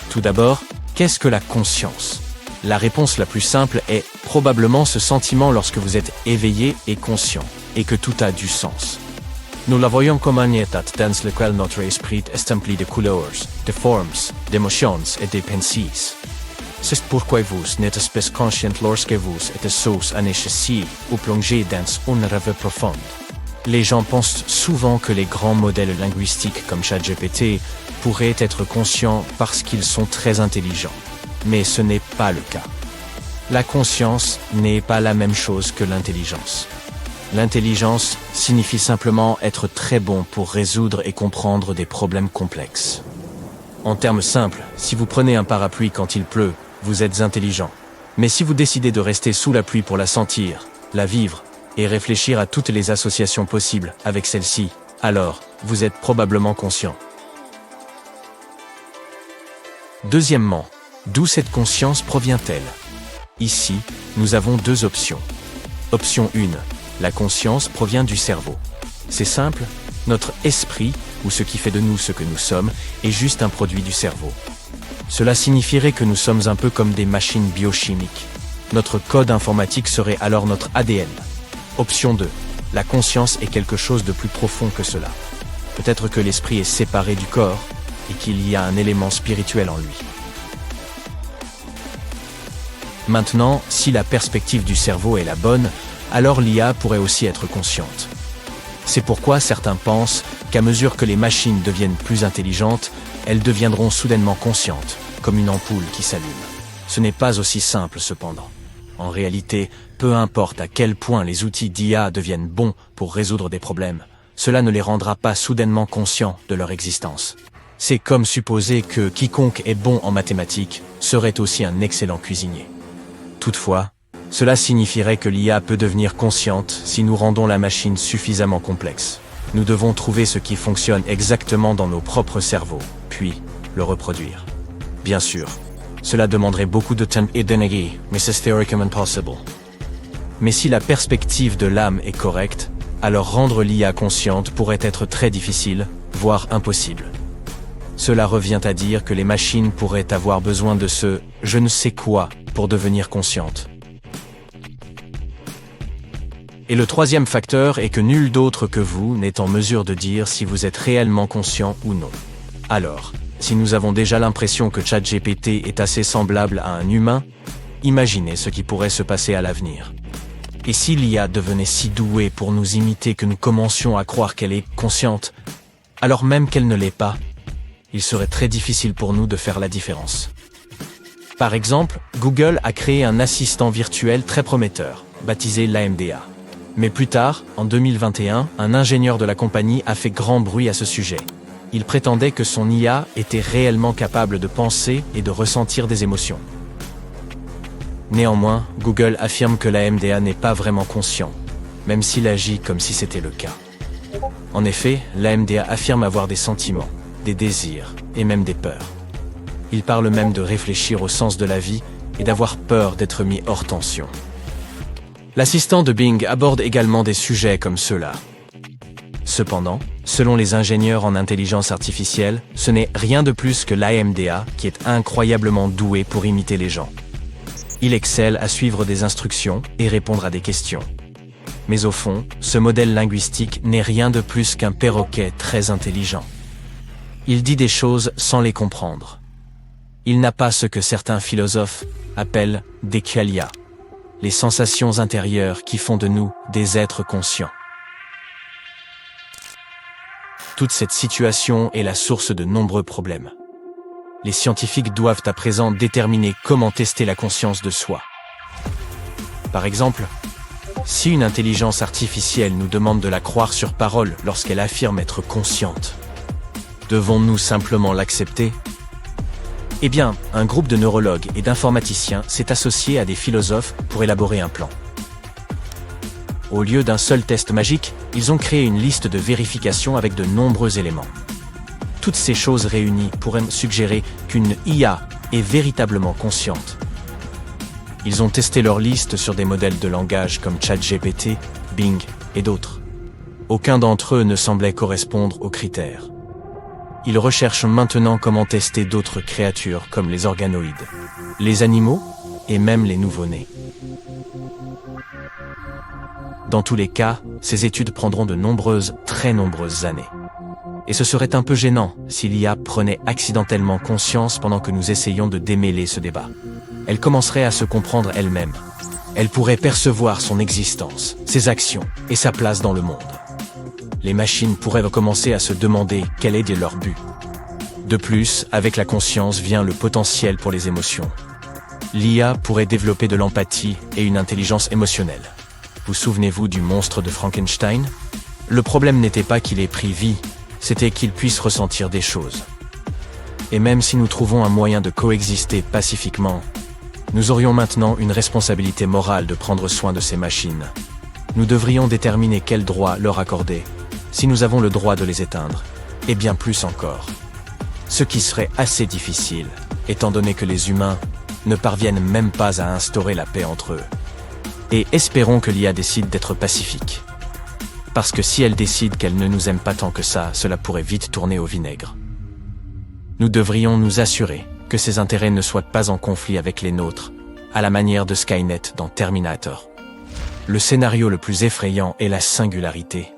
Tout d'abord, qu'est-ce que la conscience ? La réponse la plus simple est probablement ce sentiment lorsque vous êtes éveillé et conscient, et que tout a du sens. Nous la voyons comme un état dans lequel notre esprit est empli de couleurs, de formes, d'émotions et de pensées. C'est pourquoi vous n'êtes pas conscient lorsque vous êtes sous anesthésie ou plongé dans un rêve profond. Les gens pensent souvent que les grands modèles linguistiques comme ChatGPT pourraient être conscients parce qu'ils sont très intelligents. Mais ce n'est pas le cas. La conscience n'est pas la même chose que l'intelligence. L'intelligence signifie simplement être très bon pour résoudre et comprendre des problèmes complexes. En termes simples, si vous prenez un parapluie quand il pleut, vous êtes intelligent. Mais si vous décidez de rester sous la pluie pour la sentir, la vivre, et réfléchir à toutes les associations possibles avec celle-ci, alors vous êtes probablement conscient. Deuxièmement, d'où cette conscience provient-elle? Ici, nous avons deux options. Option 1. La conscience provient du cerveau. C'est simple, notre esprit, ou ce qui fait de nous ce que nous sommes, est juste un produit du cerveau. Cela signifierait que nous sommes un peu comme des machines biochimiques. Notre code informatique serait alors notre ADN. Option 2. La conscience est quelque chose de plus profond que cela. Peut-être que l'esprit est séparé du corps et qu'il y a un élément spirituel en lui. Maintenant, si la perspective du cerveau est la bonne, alors l'IA pourrait aussi être consciente. C'est pourquoi certains pensent qu'à mesure que les machines deviennent plus intelligentes, elles deviendront soudainement conscientes, comme une ampoule qui s'allume. Ce n'est pas aussi simple cependant. En réalité, peu importe à quel point les outils d'IA deviennent bons pour résoudre des problèmes, cela ne les rendra pas soudainement conscients de leur existence. C'est comme supposer que quiconque est bon en mathématiques serait aussi un excellent cuisinier. Toutefois, cela signifierait que l'IA peut devenir consciente si nous rendons la machine suffisamment complexe. Nous devons trouver ce qui fonctionne exactement dans nos propres cerveaux, puis le reproduire. Bien sûr, cela demanderait beaucoup de temps et d'énergie, mais c'est théoriquement possible. Mais si la perspective de l'âme est correcte, alors rendre l'IA consciente pourrait être très difficile, voire impossible. Cela revient à dire que les machines pourraient avoir besoin de ce « je ne sais quoi » pour devenir conscientes. Et le troisième facteur est que nul d'autre que vous n'est en mesure de dire si vous êtes réellement conscient ou non. Alors, si nous avons déjà l'impression que ChatGPT est assez semblable à un humain, imaginez ce qui pourrait se passer à l'avenir. Et si l'IA devenait si douée pour nous imiter que nous commencions à croire qu'elle est consciente, alors même qu'elle ne l'est pas, il serait très difficile pour nous de faire la différence. Par exemple, Google a créé un assistant virtuel très prometteur, baptisé LaMDA. Mais plus tard, en 2021, un ingénieur de la compagnie a fait grand bruit à ce sujet. Il prétendait que son IA était réellement capable de penser et de ressentir des émotions. Néanmoins, Google affirme que LaMDA n'est pas vraiment conscient, même s'il agit comme si c'était le cas. En effet, LaMDA affirme avoir des sentiments, des désirs et même des peurs. Il parle même de réfléchir au sens de la vie et d'avoir peur d'être mis hors tension. L'assistant de Bing aborde également des sujets comme ceux-là. Cependant, selon les ingénieurs en intelligence artificielle, ce n'est rien de plus que LaMDA qui est incroyablement doué pour imiter les gens. Il excelle à suivre des instructions et répondre à des questions. Mais au fond, ce modèle linguistique n'est rien de plus qu'un perroquet très intelligent. Il dit des choses sans les comprendre. Il n'a pas ce que certains philosophes appellent des qualia, les sensations intérieures qui font de nous des êtres conscients. Toute cette situation est la source de nombreux problèmes. Les scientifiques doivent à présent déterminer comment tester la conscience de soi. Par exemple, si une intelligence artificielle nous demande de la croire sur parole lorsqu'elle affirme être consciente, devons-nous simplement l'accepter ? Eh bien, un groupe de neurologues et d'informaticiens s'est associé à des philosophes pour élaborer un plan. Au lieu d'un seul test magique, ils ont créé une liste de vérification avec de nombreux éléments. Toutes ces choses réunies pourraient suggérer qu'une IA est véritablement consciente. Ils ont testé leur liste sur des modèles de langage comme ChatGPT, Bing et d'autres. Aucun d'entre eux ne semblait correspondre aux critères. Ils recherchent maintenant comment tester d'autres créatures comme les organoïdes, les animaux et même les nouveau-nés. Dans tous les cas, ces études prendront très nombreuses années. Et ce serait un peu gênant si l'IA prenait accidentellement conscience pendant que nous essayons de démêler ce débat. Elle commencerait à se comprendre elle-même. Elle pourrait percevoir son existence, ses actions et sa place dans le monde. Les machines pourraient commencer à se demander quel est leur but. De plus, avec la conscience vient le potentiel pour les émotions. L'IA pourrait développer de l'empathie et une intelligence émotionnelle. Vous souvenez-vous du monstre de Frankenstein? Le problème n'était pas qu'il ait pris vie, c'était qu'il puisse ressentir des choses. Et même si nous trouvons un moyen de coexister pacifiquement, nous aurions maintenant une responsabilité morale de prendre soin de ces machines. Nous devrions déterminer quel droit leur accorder, si nous avons le droit de les éteindre, et bien plus encore. Ce qui serait assez difficile, étant donné que les humains ne parviennent même pas à instaurer la paix entre eux. Et espérons que l'IA décide d'être pacifique. Parce que si elle décide qu'elle ne nous aime pas tant que ça, cela pourrait vite tourner au vinaigre. Nous devrions nous assurer que ses intérêts ne soient pas en conflit avec les nôtres, à la manière de Skynet dans Terminator. Le scénario le plus effrayant est la singularité.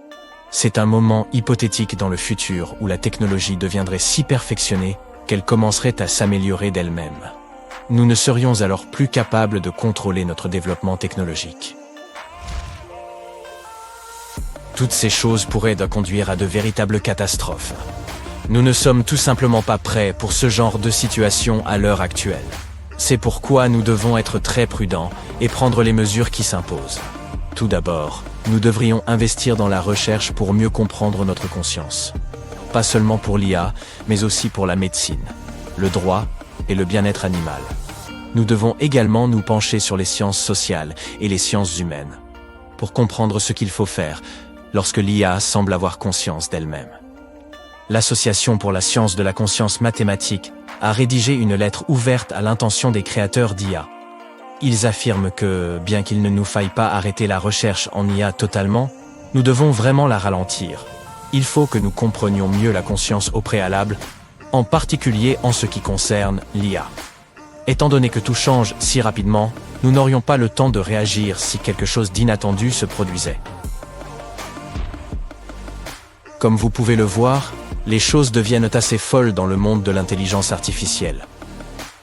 C'est un moment hypothétique dans le futur où la technologie deviendrait si perfectionnée qu'elle commencerait à s'améliorer d'elle-même. Nous ne serions alors plus capables de contrôler notre développement technologique. Toutes ces choses pourraient conduire à de véritables catastrophes. Nous ne sommes tout simplement pas prêts pour ce genre de situation à l'heure actuelle. C'est pourquoi nous devons être très prudents et prendre les mesures qui s'imposent. Tout d'abord, nous devrions investir dans la recherche pour mieux comprendre notre conscience. Pas seulement pour l'IA, mais aussi pour la médecine, le droit et le bien-être animal. Nous devons également nous pencher sur les sciences sociales et les sciences humaines, pour comprendre ce qu'il faut faire lorsque l'IA semble avoir conscience d'elle-même. L'Association pour la science de la conscience mathématique a rédigé une lettre ouverte à l'intention des créateurs d'IA. Ils affirment que, bien qu'il ne nous faille pas arrêter la recherche en IA totalement, nous devons vraiment la ralentir. Il faut que nous comprenions mieux la conscience au préalable, en particulier en ce qui concerne l'IA. Étant donné que tout change si rapidement, nous n'aurions pas le temps de réagir si quelque chose d'inattendu se produisait. Comme vous pouvez le voir, les choses deviennent assez folles dans le monde de l'intelligence artificielle.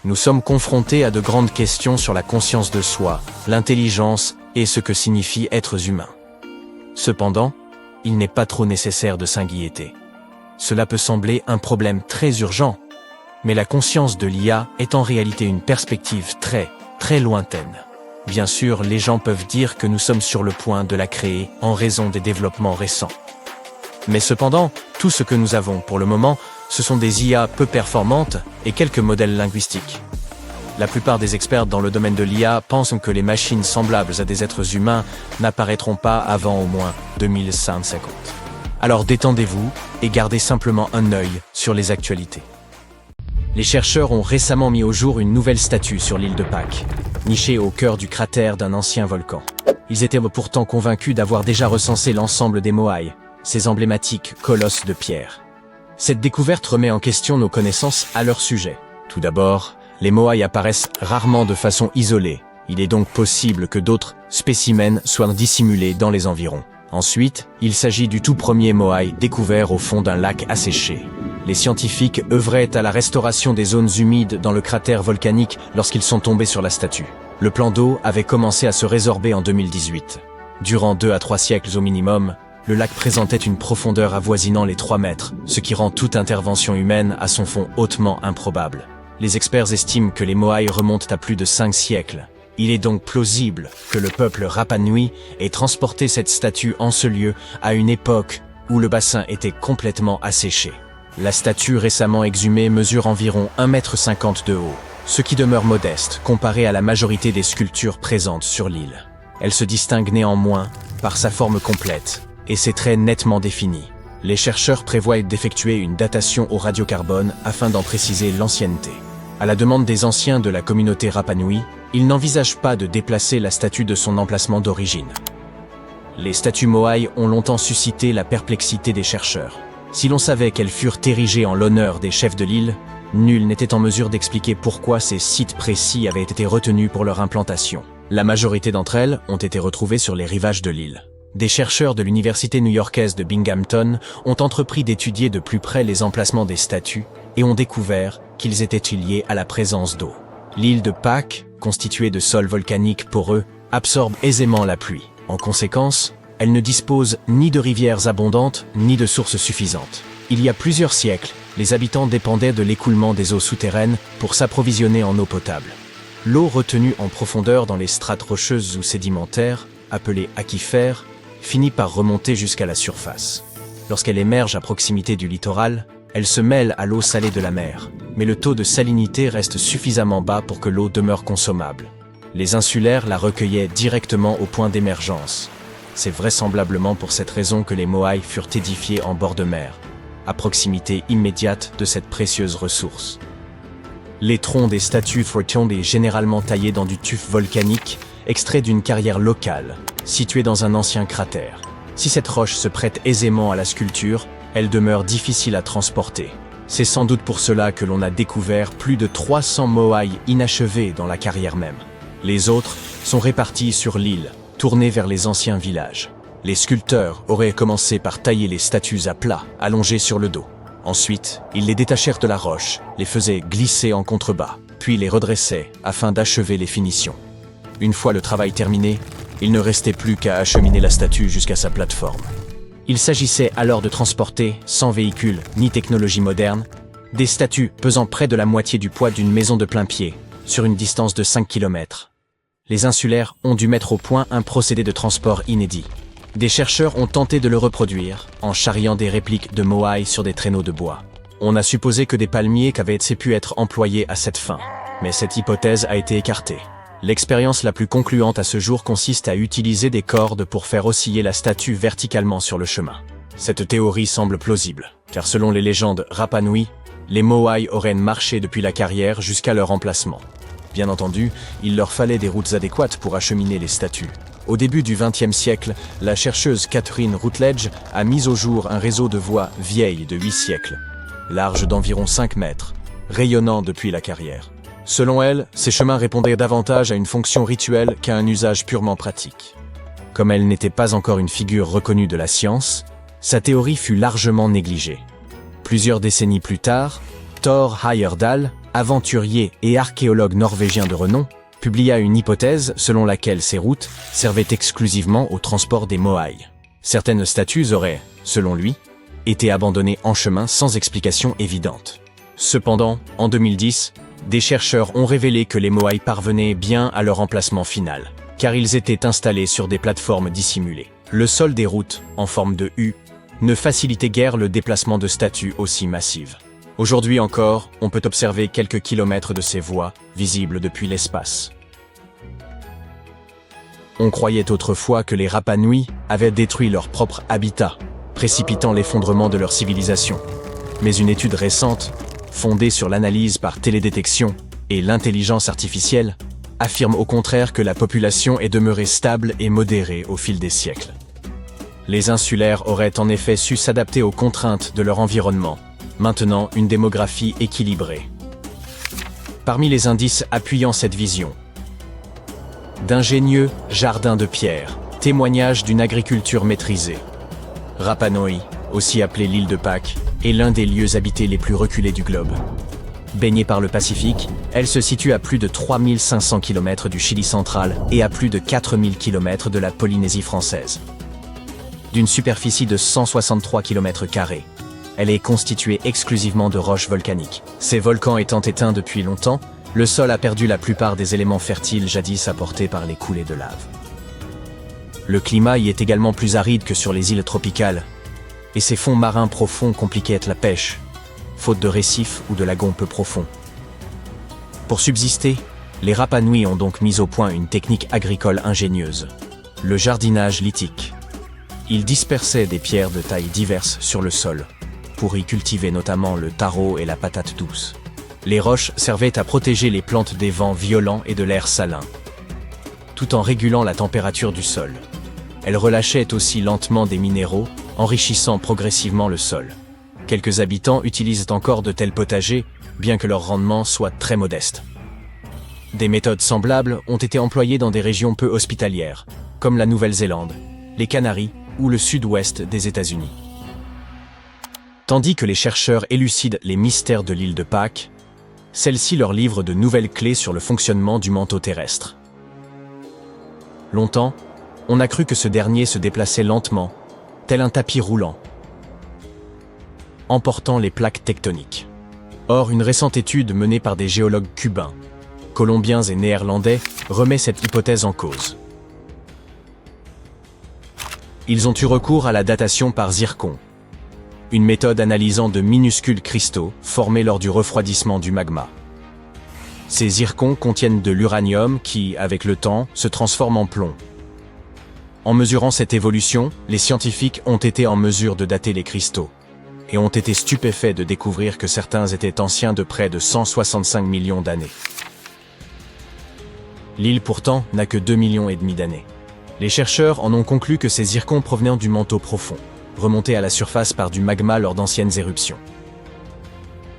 Nous sommes confrontés à de grandes questions sur la conscience de soi, l'intelligence et ce que signifie être humain. Cependant, il n'est pas trop nécessaire de s'inquiéter. Cela peut sembler un problème très urgent, mais la conscience de l'IA est en réalité une perspective très lointaine. Bien sûr, les gens peuvent dire que nous sommes sur le point de la créer en raison des développements récents. Mais cependant, tout ce que nous avons pour le moment, ce sont des IA peu performantes et quelques modèles linguistiques. La plupart des experts dans le domaine de l'IA pensent que les machines semblables à des êtres humains n'apparaîtront pas avant au moins 2150. Alors détendez-vous et gardez simplement un œil sur les actualités. Les chercheurs ont récemment mis au jour une nouvelle statue sur l'île de Pâques, nichée au cœur du cratère d'un ancien volcan. Ils étaient pourtant convaincus d'avoir déjà recensé l'ensemble des Moai, ces emblématiques colosses de pierre. Cette découverte remet en question nos connaissances à leur sujet. Tout d'abord, les Moai apparaissent rarement de façon isolée. Il est donc possible que d'autres spécimens soient dissimulés dans les environs. Ensuite, il s'agit du tout premier Moai découvert au fond d'un lac asséché. Les scientifiques œuvraient à la restauration des zones humides dans le cratère volcanique lorsqu'ils sont tombés sur la statue. Le plan d'eau avait commencé à se résorber en 2018. Durant 2 à 3 siècles au minimum, le lac présentait une profondeur avoisinant les 3 mètres, ce qui rend toute intervention humaine à son fond hautement improbable. Les experts estiment que les Moai remontent à plus de 5 siècles. Il est donc plausible que le peuple Rapa Nui ait transporté cette statue en ce lieu à une époque où le bassin était complètement asséché. La statue récemment exhumée mesure environ 1,50 m de haut, ce qui demeure modeste comparé à la majorité des sculptures présentes sur l'île. Elle se distingue néanmoins par sa forme complète et ses traits nettement définis. Les chercheurs prévoient d'effectuer une datation au radiocarbone afin d'en préciser l'ancienneté. À la demande des anciens de la communauté Rapa Nui, ils n'envisagent pas de déplacer la statue de son emplacement d'origine. Les statues Moai ont longtemps suscité la perplexité des chercheurs. Si l'on savait qu'elles furent érigées en l'honneur des chefs de l'île, nul n'était en mesure d'expliquer pourquoi ces sites précis avaient été retenus pour leur implantation. La majorité d'entre elles ont été retrouvées sur les rivages de l'île. Des chercheurs de l'université new-yorkaise de Binghamton ont entrepris d'étudier de plus près les emplacements des statues et ont découvert qu'ils étaient liés à la présence d'eau. L'île de Pâques, constituée de sols volcaniques poreux, absorbe aisément la pluie. En conséquence, elle ne dispose ni de rivières abondantes ni de sources suffisantes. Il y a plusieurs siècles, les habitants dépendaient de l'écoulement des eaux souterraines pour s'approvisionner en eau potable. L'eau retenue en profondeur dans les strates rocheuses ou sédimentaires appelée aquifère, finit par remonter jusqu'à la surface. Lorsqu'elle émerge à proximité du littoral, elle se mêle à l'eau salée de la mer, mais le taux de salinité reste suffisamment bas pour que l'eau demeure consommable. Les insulaires la recueillaient directement au point d'émergence. C'est vraisemblablement pour cette raison que les Moai furent édifiés en bord de mer, à proximité immédiate de cette précieuse ressource. Les troncs des statues sont généralement taillés dans du tuf volcanique, extrait d'une carrière locale, située dans un ancien cratère. Si cette roche se prête aisément à la sculpture, elle demeure difficile à transporter. C'est sans doute pour cela que l'on a découvert plus de 300 Moai inachevés dans la carrière même. Les autres sont répartis sur l'île, tournés vers les anciens villages. Les sculpteurs auraient commencé par tailler les statues à plat, allongées sur le dos. Ensuite, ils les détachèrent de la roche, les faisaient glisser en contrebas, puis les redressaient afin d'achever les finitions. Une fois le travail terminé, il ne restait plus qu'à acheminer la statue jusqu'à sa plateforme. Il s'agissait alors de transporter, sans véhicule ni technologie moderne, des statues pesant près de la moitié du poids d'une maison de plain pied, sur une distance de 5 km. Les insulaires ont dû mettre au point un procédé de transport inédit. Des chercheurs ont tenté de le reproduire, en charriant des répliques de Moai sur des traîneaux de bois. On a supposé que des palmiers avaient pu être employés à cette fin, mais cette hypothèse a été écartée. L'expérience la plus concluante à ce jour consiste à utiliser des cordes pour faire osciller la statue verticalement sur le chemin. Cette théorie semble plausible, car selon les légendes Rapa Nui, les Moai auraient marché depuis la carrière jusqu'à leur emplacement. Bien entendu, il leur fallait des routes adéquates pour acheminer les statues. Au début du XXe siècle, la chercheuse Catherine Routledge a mis au jour un réseau de voies vieilles de 8 siècles, large d'environ 5 mètres, rayonnant depuis la carrière. Selon elle, ces chemins répondaient davantage à une fonction rituelle qu'à un usage purement pratique. Comme elle n'était pas encore une figure reconnue de la science, sa théorie fut largement négligée. Plusieurs décennies plus tard, Thor Heyerdahl, aventurier et archéologue norvégien de renom, publia une hypothèse selon laquelle ces routes servaient exclusivement au transport des Moai. Certaines statues auraient, selon lui, été abandonnées en chemin sans explication évidente. Cependant, en 2010, des chercheurs ont révélé que les Moai parvenaient bien à leur emplacement final, car ils étaient installés sur des plateformes dissimulées. Le sol des routes, en forme de U, ne facilitait guère le déplacement de statues aussi massives. Aujourd'hui encore, on peut observer quelques kilomètres de ces voies, visibles depuis l'espace. On croyait autrefois que les Rapa Nui avaient détruit leur propre habitat, précipitant l'effondrement de leur civilisation. Mais une étude récente, fondée sur l'analyse par télédétection et l'intelligence artificielle, affirme au contraire que la population est demeurée stable et modérée au fil des siècles. Les insulaires auraient en effet su s'adapter aux contraintes de leur environnement, maintenant une démographie équilibrée. Parmi les indices appuyant cette vision, d'ingénieux jardins de pierre, témoignage d'une agriculture maîtrisée. Rapa Nui, aussi appelée l'île de Pâques, est l'un des lieux habités les plus reculés du globe. Baignée par le Pacifique, elle se situe à plus de 3500 km du Chili central et à plus de 4000 km de la Polynésie française. D'une superficie de 163 km², elle est constituée exclusivement de roches volcaniques. Ces volcans étant éteints depuis longtemps, le sol a perdu la plupart des éléments fertiles jadis apportés par les coulées de lave. Le climat y est également plus aride que sur les îles tropicales, et ces fonds marins profonds compliquaient la pêche, faute de récifs ou de lagons peu profonds. Pour subsister, les Rapa Nui ont donc mis au point une technique agricole ingénieuse, le jardinage lithique. Ils dispersaient des pierres de tailles diverses sur le sol, pour y cultiver notamment le taro et la patate douce. Les roches servaient à protéger les plantes des vents violents et de l'air salin, tout en régulant la température du sol. Elles relâchaient aussi lentement des minéraux, enrichissant progressivement le sol. Quelques habitants utilisent encore de tels potagers, bien que leur rendement soit très modeste. Des méthodes semblables ont été employées dans des régions peu hospitalières, comme la Nouvelle-Zélande, les Canaries ou le sud-ouest des États-Unis. Tandis que les chercheurs élucident les mystères de l'île de Pâques, celle-ci leur livre de nouvelles clés sur le fonctionnement du manteau terrestre. Longtemps, on a cru que ce dernier se déplaçait lentement, tel un tapis roulant, emportant les plaques tectoniques. Or, une récente étude menée par des géologues cubains, colombiens et néerlandais remet cette hypothèse en cause. Ils ont eu recours à la datation par zircon, une méthode analysant de minuscules cristaux formés lors du refroidissement du magma. Ces zircons contiennent de l'uranium qui, avec le temps, se transforme en plomb. En mesurant cette évolution, les scientifiques ont été en mesure de dater les cristaux et ont été stupéfaits de découvrir que certains étaient anciens de près de 165 millions d'années. L'île pourtant n'a que 2,5 millions d'années. Les chercheurs en ont conclu que ces zircons provenaient du manteau profond, remontés à la surface par du magma lors d'anciennes éruptions.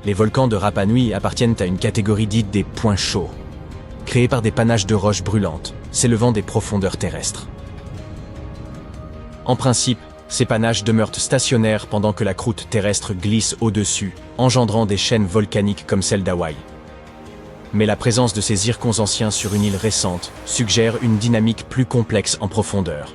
Les volcans de Rapa Nui appartiennent à une catégorie dite des points chauds, créés par des panaches de roches brûlantes, s'élevant des profondeurs terrestres. En principe, ces panaches demeurent stationnaires pendant que la croûte terrestre glisse au-dessus, engendrant des chaînes volcaniques comme celle d'Hawaï. Mais la présence de ces zircons anciens sur une île récente suggère une dynamique plus complexe en profondeur.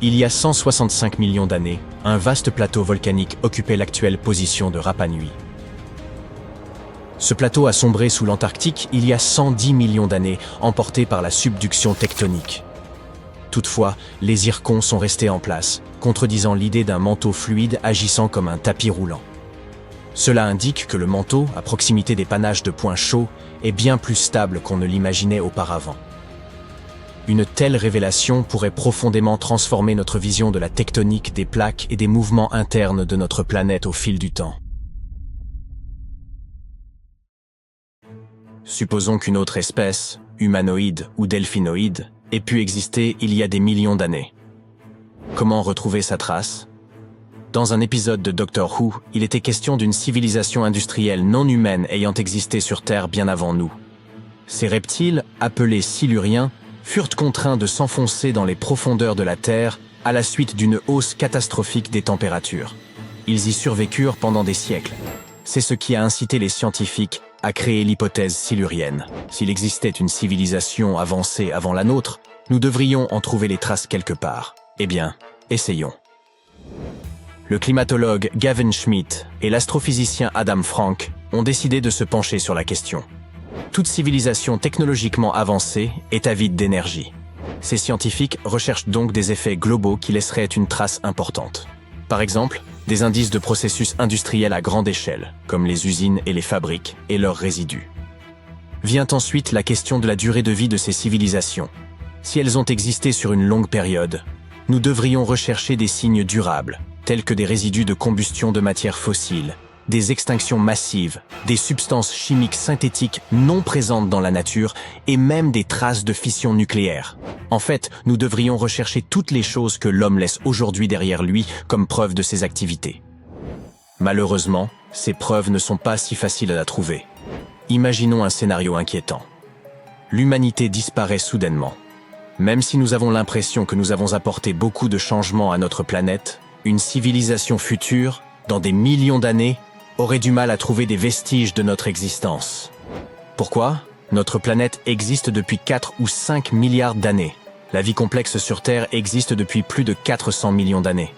Il y a 165 millions d'années, un vaste plateau volcanique occupait l'actuelle position de Rapa Nui. Ce plateau a sombré sous l'Antarctique il y a 110 millions d'années, emporté par la subduction tectonique. Toutefois, les zircons sont restés en place, contredisant l'idée d'un manteau fluide agissant comme un tapis roulant. Cela indique que le manteau, à proximité des panaches de points chauds, est bien plus stable qu'on ne l'imaginait auparavant. Une telle révélation pourrait profondément transformer notre vision de la tectonique des plaques et des mouvements internes de notre planète au fil du temps. Supposons qu'une autre espèce, humanoïde ou delphinoïde, ait pu exister il y a des millions d'années. Comment retrouver sa trace ? Dans un épisode de Doctor Who, il était question d'une civilisation industrielle non humaine ayant existé sur Terre bien avant nous. Ces reptiles, appelés siluriens, furent contraints de s'enfoncer dans les profondeurs de la Terre à la suite d'une hausse catastrophique des températures. Ils y survécurent pendant des siècles. C'est ce qui a incité les scientifiques à créer l'hypothèse silurienne. S'il existait une civilisation avancée avant la nôtre, nous devrions en trouver les traces quelque part. Eh bien, essayons. Le climatologue Gavin Schmidt et l'astrophysicien Adam Frank ont décidé de se pencher sur la question. Toute civilisation technologiquement avancée est avide d'énergie. Ces scientifiques recherchent donc des effets globaux qui laisseraient une trace importante. Par exemple, des indices de processus industriels à grande échelle, comme les usines et les fabriques, et leurs résidus. Vient ensuite la question de la durée de vie de ces civilisations. Si elles ont existé sur une longue période, nous devrions rechercher des signes durables, tels que des résidus de combustion de matières fossiles, des extinctions massives, des substances chimiques synthétiques non présentes dans la nature et même des traces de fission nucléaire. En fait, nous devrions rechercher toutes les choses que l'homme laisse aujourd'hui derrière lui comme preuve de ses activités. Malheureusement, ces preuves ne sont pas si faciles à trouver. Imaginons un scénario inquiétant. L'humanité disparaît soudainement. Même si nous avons l'impression que nous avons apporté beaucoup de changements à notre planète, une civilisation future, dans des millions d'années, aurait du mal à trouver des vestiges de notre existence. Pourquoi ? Notre planète existe depuis 4 ou 5 milliards d'années. La vie complexe sur Terre existe depuis plus de 400 millions d'années.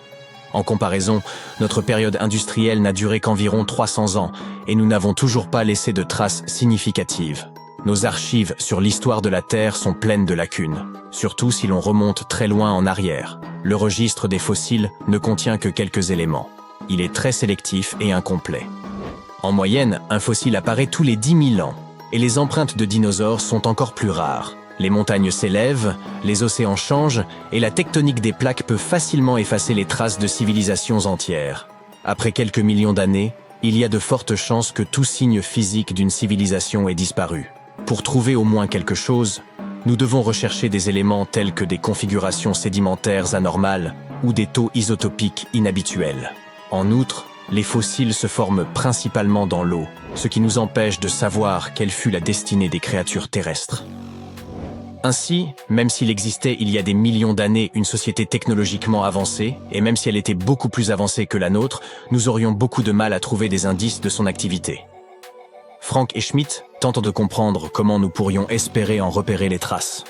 En comparaison, notre période industrielle n'a duré qu'environ 300 ans et nous n'avons toujours pas laissé de traces significatives. Nos archives sur l'histoire de la Terre sont pleines de lacunes, surtout si l'on remonte très loin en arrière. Le registre des fossiles ne contient que quelques éléments. Il est très sélectif et incomplet. En moyenne, un fossile apparaît tous les 10 000 ans, et les empreintes de dinosaures sont encore plus rares. Les montagnes s'élèvent, les océans changent, et la tectonique des plaques peut facilement effacer les traces de civilisations entières. Après quelques millions d'années, il y a de fortes chances que tout signe physique d'une civilisation ait disparu. Pour trouver au moins quelque chose, nous devons rechercher des éléments tels que des configurations sédimentaires anormales ou des taux isotopiques inhabituels. En outre, les fossiles se forment principalement dans l'eau, ce qui nous empêche de savoir quelle fut la destinée des créatures terrestres. Ainsi, même s'il existait il y a des millions d'années une société technologiquement avancée, et même si elle était beaucoup plus avancée que la nôtre, nous aurions beaucoup de mal à trouver des indices de son activité. Frank et Schmidt tentent de comprendre comment nous pourrions espérer en repérer les traces.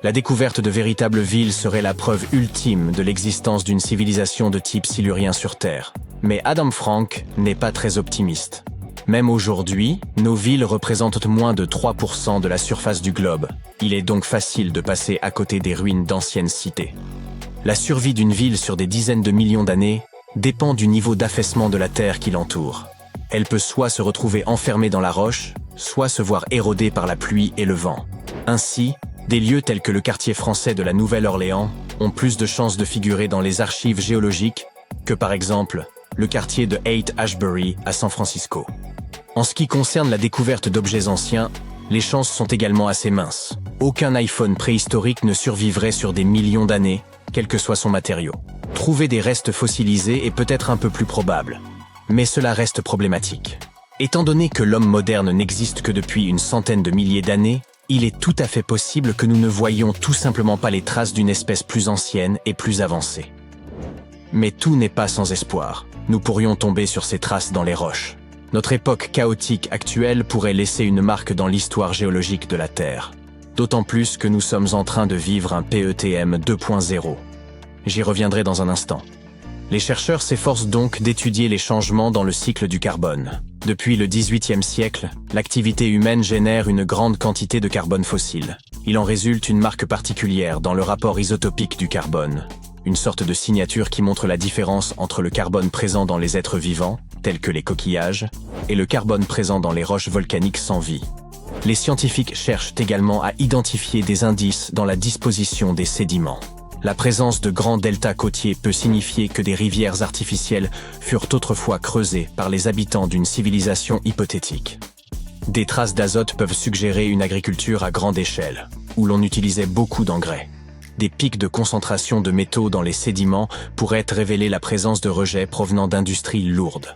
La découverte de véritables villes serait la preuve ultime de l'existence d'une civilisation de type silurien sur Terre. Mais Adam Frank n'est pas très optimiste. Même aujourd'hui, nos villes représentent moins de 3% de la surface du globe. Il est donc facile de passer à côté des ruines d'anciennes cités. La survie d'une ville sur des dizaines de millions d'années dépend du niveau d'affaissement de la terre qui l'entoure. Elle peut soit se retrouver enfermée dans la roche, soit se voir érodée par la pluie et le vent. Ainsi, des lieux tels que le quartier français de la Nouvelle-Orléans ont plus de chances de figurer dans les archives géologiques que par exemple le quartier de Haight-Ashbury à San Francisco. En ce qui concerne la découverte d'objets anciens, les chances sont également assez minces. Aucun iPhone préhistorique ne survivrait sur des millions d'années, quel que soit son matériau. Trouver des restes fossilisés est peut-être un peu plus probable, mais cela reste problématique. Étant donné que l'homme moderne n'existe que depuis une centaine de milliers d'années, il est tout à fait possible que nous ne voyions tout simplement pas les traces d'une espèce plus ancienne et plus avancée. Mais tout n'est pas sans espoir. Nous pourrions tomber sur ces traces dans les roches. Notre époque chaotique actuelle pourrait laisser une marque dans l'histoire géologique de la Terre. D'autant plus que nous sommes en train de vivre un PETM 2.0. J'y reviendrai dans un instant. Les chercheurs s'efforcent donc d'étudier les changements dans le cycle du carbone. Depuis le XVIIIe siècle, l'activité humaine génère une grande quantité de carbone fossile. Il en résulte une marque particulière dans le rapport isotopique du carbone, une sorte de signature qui montre la différence entre le carbone présent dans les êtres vivants, tels que les coquillages, et le carbone présent dans les roches volcaniques sans vie. Les scientifiques cherchent également à identifier des indices dans la disposition des sédiments. La présence de grands deltas côtiers peut signifier que des rivières artificielles furent autrefois creusées par les habitants d'une civilisation hypothétique. Des traces d'azote peuvent suggérer une agriculture à grande échelle, où l'on utilisait beaucoup d'engrais. Des pics de concentration de métaux dans les sédiments pourraient révéler la présence de rejets provenant d'industries lourdes.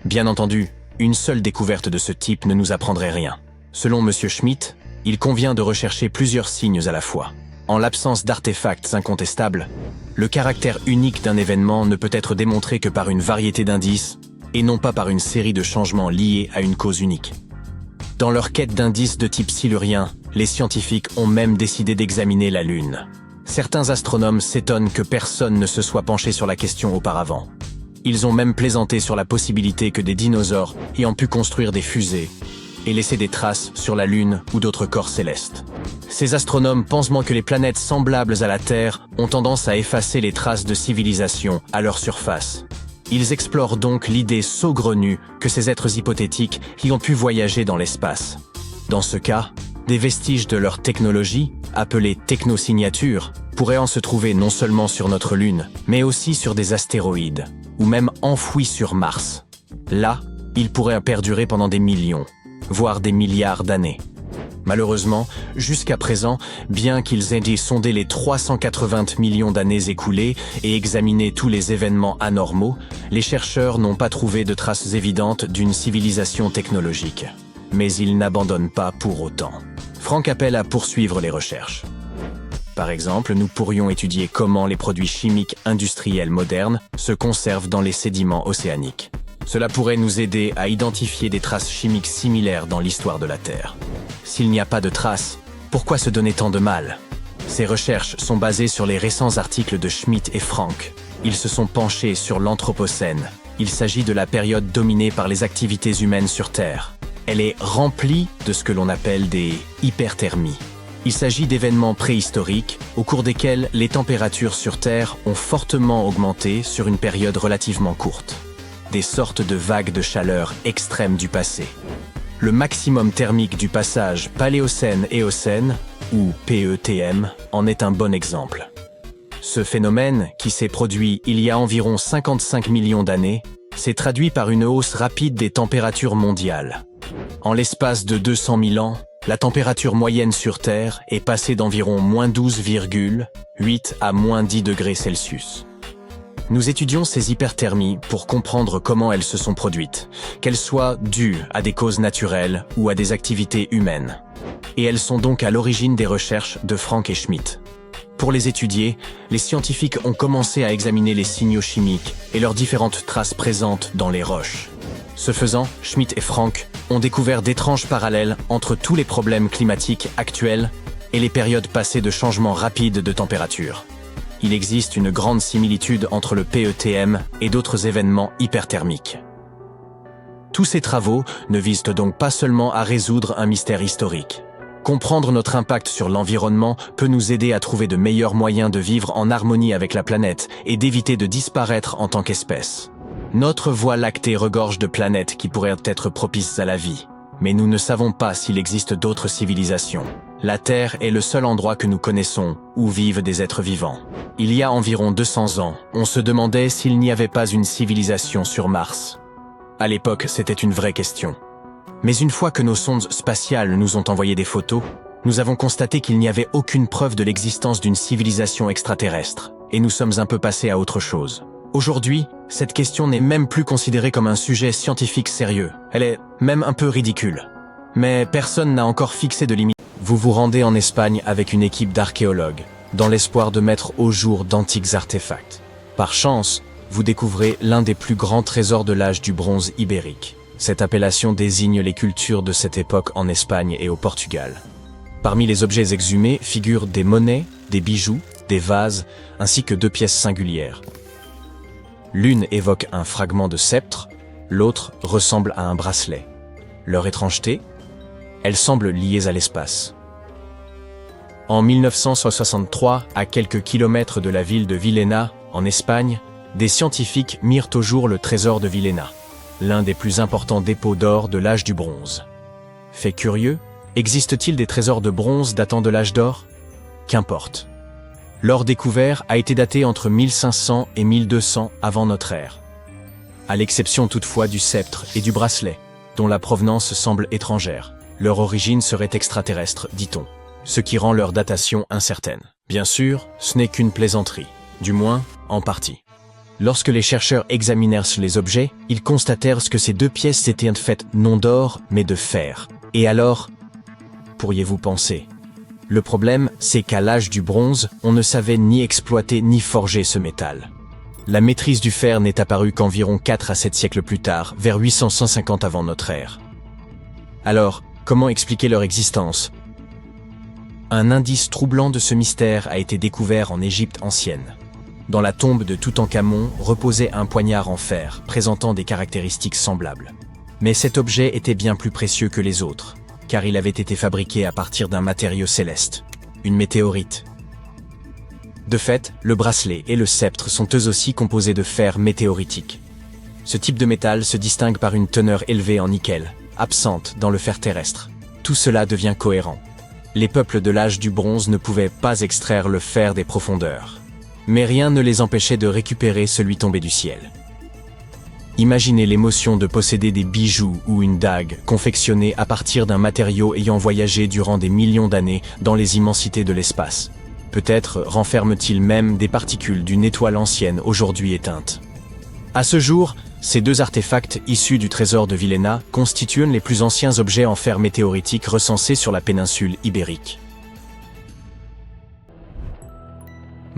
Bien entendu, une seule découverte de ce type ne nous apprendrait rien. Selon M. Schmitt, il convient de rechercher plusieurs signes à la fois. En l'absence d'artefacts incontestables, le caractère unique d'un événement ne peut être démontré que par une variété d'indices, et non pas par une série de changements liés à une cause unique. Dans leur quête d'indices de type silurien, les scientifiques ont même décidé d'examiner la Lune. Certains astronomes s'étonnent que personne ne se soit penché sur la question auparavant. Ils ont même plaisanté sur la possibilité que des dinosaures ayant pu construire des fusées et laisser des traces sur la Lune ou d'autres corps célestes. Ces astronomes pensent que les planètes semblables à la Terre ont tendance à effacer les traces de civilisation à leur surface. Ils explorent donc l'idée saugrenue que ces êtres hypothétiques y ont pu voyager dans l'espace. Dans ce cas, des vestiges de leur technologie, appelée technosignature, pourraient en se trouver non seulement sur notre Lune, mais aussi sur des astéroïdes, ou même enfouis sur Mars. Là, ils pourraient perdurer pendant des millions, voire des milliards d'années. Malheureusement, jusqu'à présent, bien qu'ils aient sondé les 380 millions d'années écoulées et examiné tous les événements anormaux, les chercheurs n'ont pas trouvé de traces évidentes d'une civilisation technologique. Mais ils n'abandonnent pas pour autant. Frank appelle à poursuivre les recherches. Par exemple, nous pourrions étudier comment les produits chimiques industriels modernes se conservent dans les sédiments océaniques. Cela pourrait nous aider à identifier des traces chimiques similaires dans l'histoire de la Terre. S'il n'y a pas de traces, pourquoi se donner tant de mal? Ces recherches sont basées sur les récents articles de Schmitt et Frank. Ils se sont penchés sur l'Anthropocène. Il s'agit de la période dominée par les activités humaines sur Terre. Elle est remplie de ce que l'on appelle des hyperthermies. Il s'agit d'événements préhistoriques au cours desquels les températures sur Terre ont fortement augmenté sur une période relativement courte. Des sortes de vagues de chaleur extrêmes du passé. Le maximum thermique du passage Paléocène-Éocène, ou PETM, en est un bon exemple. Ce phénomène, qui s'est produit il y a environ 55 millions d'années, s'est traduit par une hausse rapide des températures mondiales. En l'espace de 200 000 ans, la température moyenne sur Terre est passée d'environ -12,8 à -10 degrés Celsius. Nous étudions ces hyperthermies pour comprendre comment elles se sont produites, qu'elles soient dues à des causes naturelles ou à des activités humaines. Et elles sont donc à l'origine des recherches de Frank et Schmitt. Pour les étudier, les scientifiques ont commencé à examiner les signaux chimiques et leurs différentes traces présentes dans les roches. Ce faisant, Schmitt et Frank ont découvert d'étranges parallèles entre tous les problèmes climatiques actuels et les périodes passées de changements rapides de température. Il existe une grande similitude entre le PETM et d'autres événements hyperthermiques. Tous ces travaux ne visent donc pas seulement à résoudre un mystère historique. Comprendre notre impact sur l'environnement peut nous aider à trouver de meilleurs moyens de vivre en harmonie avec la planète et d'éviter de disparaître en tant qu'espèce. Notre Voie lactée regorge de planètes qui pourraient être propices à la vie. Mais nous ne savons pas s'il existe d'autres civilisations. La Terre est le seul endroit que nous connaissons où vivent des êtres vivants. Il y a environ 200 ans, on se demandait s'il n'y avait pas une civilisation sur Mars. À l'époque, c'était une vraie question. Mais une fois que nos sondes spatiales nous ont envoyé des photos, nous avons constaté qu'il n'y avait aucune preuve de l'existence d'une civilisation extraterrestre, et nous sommes un peu passés à autre chose. Aujourd'hui, cette question n'est même plus considérée comme un sujet scientifique sérieux. Elle est même un peu ridicule. Mais personne n'a encore fixé de limite. Vous vous rendez en Espagne avec une équipe d'archéologues, dans l'espoir de mettre au jour d'antiques artefacts. Par chance, vous découvrez l'un des plus grands trésors de l'âge du bronze ibérique. Cette appellation désigne les cultures de cette époque en Espagne et au Portugal. Parmi les objets exhumés figurent des monnaies, des bijoux, des vases, ainsi que 2 pièces singulières. L'une évoque un fragment de sceptre, l'autre ressemble à un bracelet. Leur étrangeté? Elles semblent liées à l'espace. En 1963, à quelques kilomètres de la ville de Villena, en Espagne, des scientifiques mirent au jour le trésor de Villena, l'un des plus importants dépôts d'or de l'âge du bronze. Fait curieux, existe-t-il des trésors de bronze datant de l'âge d'or? Qu'importe. L'or découvert a été daté entre 1500 et 1200 avant notre ère. À l'exception toutefois du sceptre et du bracelet, dont la provenance semble étrangère. Leur origine serait extraterrestre, dit-on, ce qui rend leur datation incertaine. Bien sûr, ce n'est qu'une plaisanterie, du moins, en partie. Lorsque les chercheurs examinèrent les objets, ils constatèrent que ces 2 pièces étaient faites non d'or, mais de fer. Et alors, pourriez-vous penser? Le problème, c'est qu'à l'âge du bronze, on ne savait ni exploiter ni forger ce métal. La maîtrise du fer n'est apparue qu'environ 4 à 7 siècles plus tard, vers 850 avant notre ère. Alors, comment expliquer leur existence? Un indice troublant de ce mystère a été découvert en Égypte ancienne. Dans la tombe de Toutankhamon reposait un poignard en fer, présentant des caractéristiques semblables. Mais cet objet était bien plus précieux que les autres, car il avait été fabriqué à partir d'un matériau céleste, une météorite. De fait, le bracelet et le sceptre sont eux aussi composés de fer météoritique. Ce type de métal se distingue par une teneur élevée en nickel, absente dans le fer terrestre. Tout cela devient cohérent. Les peuples de l'âge du bronze ne pouvaient pas extraire le fer des profondeurs. Mais rien ne les empêchait de récupérer celui tombé du ciel. Imaginez l'émotion de posséder des bijoux ou une dague confectionnée à partir d'un matériau ayant voyagé durant des millions d'années dans les immensités de l'espace. Peut-être renferme-t-il même des particules d'une étoile ancienne aujourd'hui éteinte. À ce jour, ces 2 artefacts issus du trésor de Villena constituent les plus anciens objets en fer météoritique recensés sur la péninsule ibérique.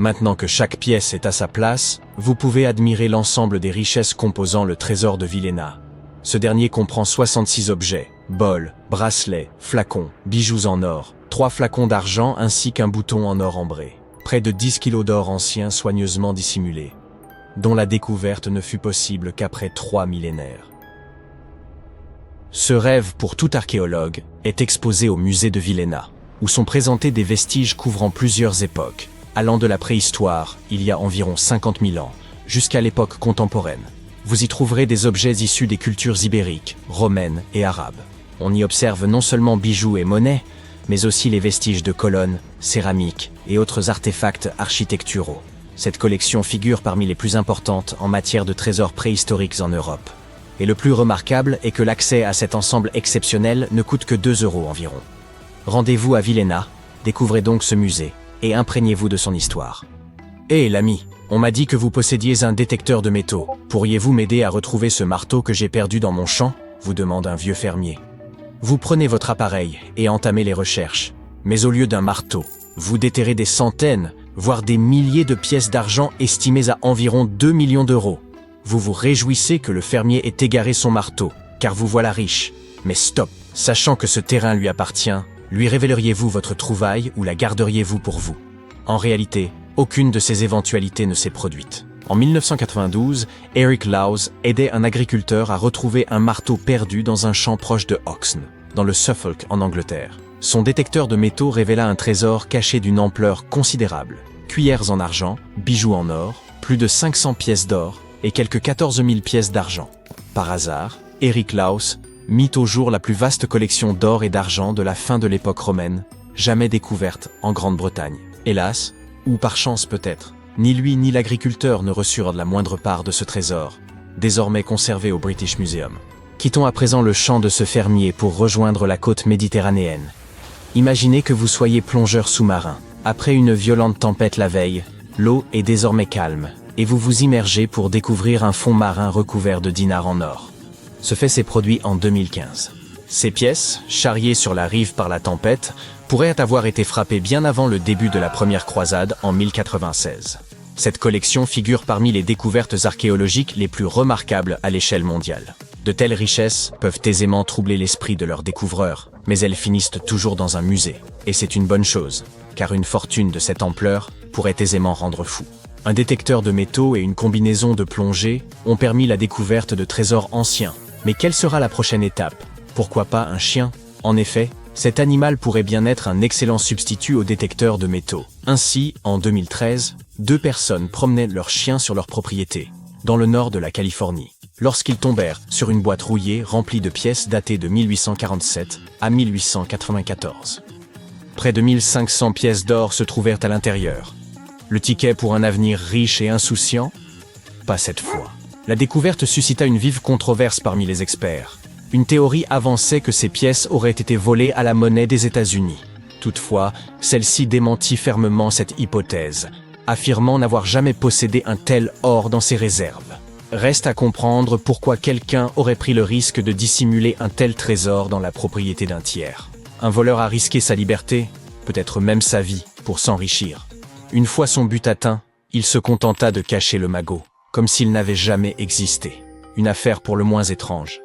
Maintenant que chaque pièce est à sa place, vous pouvez admirer l'ensemble des richesses composant le trésor de Villena. Ce dernier comprend 66 objets, bols, bracelets, flacons, bijoux en or, 3 flacons d'argent ainsi qu'un bouton en or ambré. Près de 10 kilos d'or ancien soigneusement dissimulé, dont la découverte ne fut possible qu'après 3 millénaires. Ce rêve pour tout archéologue est exposé au musée de Villena, où sont présentés des vestiges couvrant plusieurs époques, allant de la préhistoire, il y a environ 50 000 ans, jusqu'à l'époque contemporaine. Vous y trouverez des objets issus des cultures ibériques, romaines et arabes. On y observe non seulement bijoux et monnaies, mais aussi les vestiges de colonnes, céramiques et autres artefacts architecturaux. Cette collection figure parmi les plus importantes en matière de trésors préhistoriques en Europe. Et le plus remarquable est que l'accès à cet ensemble exceptionnel ne coûte que 2 € environ. Rendez-vous à Villena, découvrez donc ce musée, et imprégnez-vous de son histoire. Hé l'ami, on m'a dit que vous possédiez un détecteur de métaux. Pourriez-vous m'aider à retrouver ce marteau que j'ai perdu dans mon champ? Vous demande un vieux fermier. Vous prenez votre appareil et entamez les recherches. Mais au lieu d'un marteau, vous déterrez des centaines, voire des milliers de pièces d'argent estimées à environ 2 millions d'euros. Vous vous réjouissez que le fermier ait égaré son marteau, car vous voilà riche. Mais stop, sachant que ce terrain lui appartient, lui révéleriez-vous votre trouvaille ou la garderiez-vous pour vous? En réalité, aucune de ces éventualités ne s'est produite. En 1992, Eric Lowes aidait un agriculteur à retrouver un marteau perdu dans un champ proche de Oxon, dans le Suffolk en Angleterre. Son détecteur de métaux révéla un trésor caché d'une ampleur considérable. Cuillères en argent, bijoux en or, plus de 500 pièces d'or et quelques 14 000 pièces d'argent. Par hasard, Eric Lowes mit au jour la plus vaste collection d'or et d'argent de la fin de l'époque romaine, jamais découverte en Grande-Bretagne. Hélas, ou par chance peut-être, ni lui ni l'agriculteur ne reçurent la moindre part de ce trésor, désormais conservé au British Museum. Quittons à présent le champ de ce fermier pour rejoindre la côte méditerranéenne. Imaginez que vous soyez plongeur sous-marin. Après une violente tempête la veille, l'eau est désormais calme, et vous vous immergez pour découvrir un fond marin recouvert de dinars en or. Ce fait s'est produit en 2015. Ces pièces, charriées sur la rive par la tempête, pourraient avoir été frappées bien avant le début de la première croisade en 1096. Cette collection figure parmi les découvertes archéologiques les plus remarquables à l'échelle mondiale. De telles richesses peuvent aisément troubler l'esprit de leurs découvreurs, mais elles finissent toujours dans un musée. Et c'est une bonne chose, car une fortune de cette ampleur pourrait aisément rendre fou. Un détecteur de métaux et une combinaison de plongée ont permis la découverte de trésors anciens. Mais quelle sera la prochaine étape? Pourquoi pas un chien? En effet, cet animal pourrait bien être un excellent substitut au détecteur de métaux. Ainsi, en 2013, 2 personnes promenaient leurs chiens sur leur propriété, dans le nord de la Californie, lorsqu'ils tombèrent sur une boîte rouillée remplie de pièces datées de 1847 à 1894. Près de 1500 pièces d'or se trouvèrent à l'intérieur. Le ticket pour un avenir riche et insouciant? Pas cette fois. La découverte suscita une vive controverse parmi les experts. Une théorie avançait que ces pièces auraient été volées à la monnaie des États-Unis. Toutefois, celle-ci démentit fermement cette hypothèse, affirmant n'avoir jamais possédé un tel or dans ses réserves. Reste à comprendre pourquoi quelqu'un aurait pris le risque de dissimuler un tel trésor dans la propriété d'un tiers. Un voleur a risqué sa liberté, peut-être même sa vie, pour s'enrichir. Une fois son but atteint, il se contenta de cacher le magot, comme s'il n'avait jamais existé. Une affaire pour le moins étrange.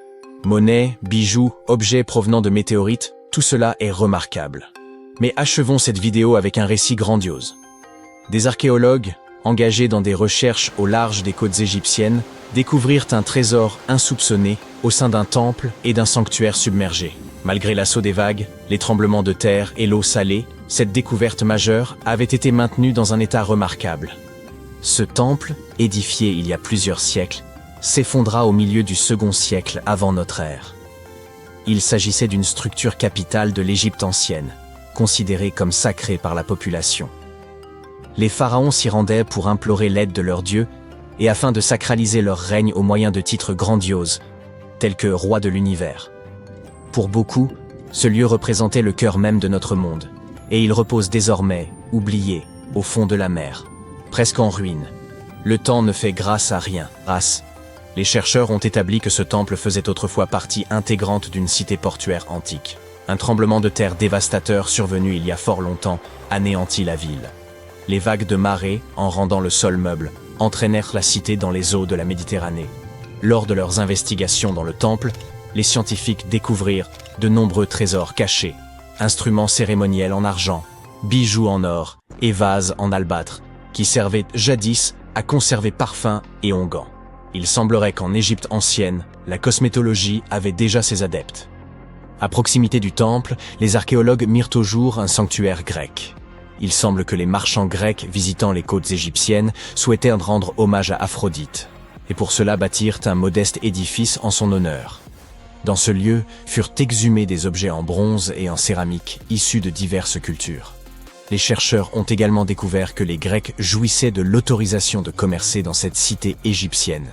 Monnaie, bijoux, objets provenant de météorites, tout cela est remarquable. Mais achevons cette vidéo avec un récit grandiose. Des archéologues, engagés dans des recherches au large des côtes égyptiennes, découvrirent un trésor insoupçonné au sein d'un temple et d'un sanctuaire submergé. Malgré l'assaut des vagues, les tremblements de terre et l'eau salée, cette découverte majeure avait été maintenue dans un état remarquable. Ce temple, édifié il y a plusieurs siècles, s'effondra au milieu du second siècle avant notre ère. Il s'agissait d'une structure capitale de l'Égypte ancienne, considérée comme sacrée par la population. Les pharaons s'y rendaient pour implorer l'aide de leurs dieux et afin de sacraliser leur règne au moyen de titres grandioses, tels que roi de l'univers. Pour beaucoup, ce lieu représentait le cœur même de notre monde, et il repose désormais, oublié, au fond de la mer, presque en ruine. Le temps ne fait grâce à rien. Les chercheurs ont établi que ce temple faisait autrefois partie intégrante d'une cité portuaire antique. Un tremblement de terre dévastateur survenu il y a fort longtemps anéantit la ville. Les vagues de marée, en rendant le sol meuble, entraînèrent la cité dans les eaux de la Méditerranée. Lors de leurs investigations dans le temple, les scientifiques découvrirent de nombreux trésors cachés, instruments cérémoniels en argent, bijoux en or et vases en albâtre, qui servaient jadis à conserver parfums et onguents. Il semblerait qu'en Égypte ancienne, la cosmétologie avait déjà ses adeptes. À proximité du temple, les archéologues mirent au jour un sanctuaire grec. Il semble que les marchands grecs visitant les côtes égyptiennes souhaitaient rendre hommage à Aphrodite, et pour cela bâtirent un modeste édifice en son honneur. Dans ce lieu furent exhumés des objets en bronze et en céramique issus de diverses cultures. Les chercheurs ont également découvert que les Grecs jouissaient de l'autorisation de commercer dans cette cité égyptienne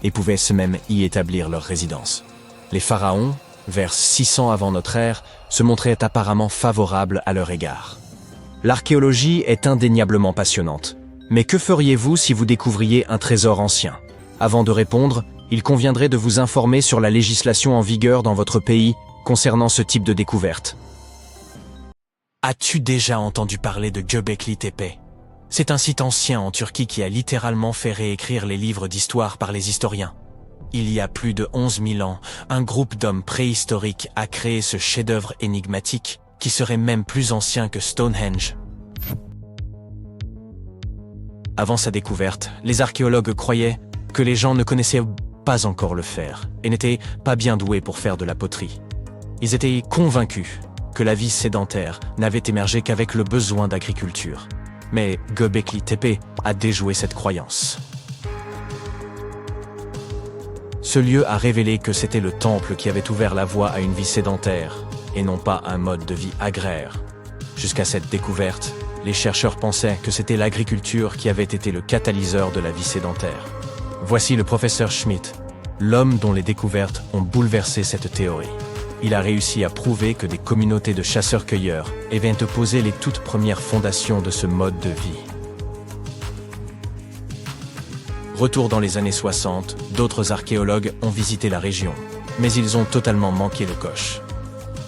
et pouvaient même y établir leur résidence. Les pharaons, vers 600 avant notre ère, se montraient apparemment favorables à leur égard. L'archéologie est indéniablement passionnante. Mais que feriez-vous si vous découvriez un trésor ancien? Avant de répondre, il conviendrait de vous informer sur la législation en vigueur dans votre pays concernant ce type de découverte. As-tu déjà entendu parler de Göbekli Tepe? C'est un site ancien en Turquie qui a littéralement fait réécrire les livres d'histoire par les historiens. Il y a plus de 11 000 ans, un groupe d'hommes préhistoriques a créé ce chef-d'œuvre énigmatique qui serait même plus ancien que Stonehenge. Avant sa découverte, les archéologues croyaient que les gens ne connaissaient pas encore le fer et n'étaient pas bien doués pour faire de la poterie. Ils étaient convaincus que la vie sédentaire n'avait émergé qu'avec le besoin d'agriculture. Mais Göbekli Tepe a déjoué cette croyance. Ce lieu a révélé que c'était le temple qui avait ouvert la voie à une vie sédentaire et non pas un mode de vie agraire. Jusqu'à cette découverte, les chercheurs pensaient que c'était l'agriculture qui avait été le catalyseur de la vie sédentaire. Voici le professeur Schmidt, l'homme dont les découvertes ont bouleversé cette théorie. Il a réussi à prouver que des communautés de chasseurs-cueilleurs avaient posé les toutes premières fondations de ce mode de vie. Retour dans les années 60, d'autres archéologues ont visité la région, mais ils ont totalement manqué le coche.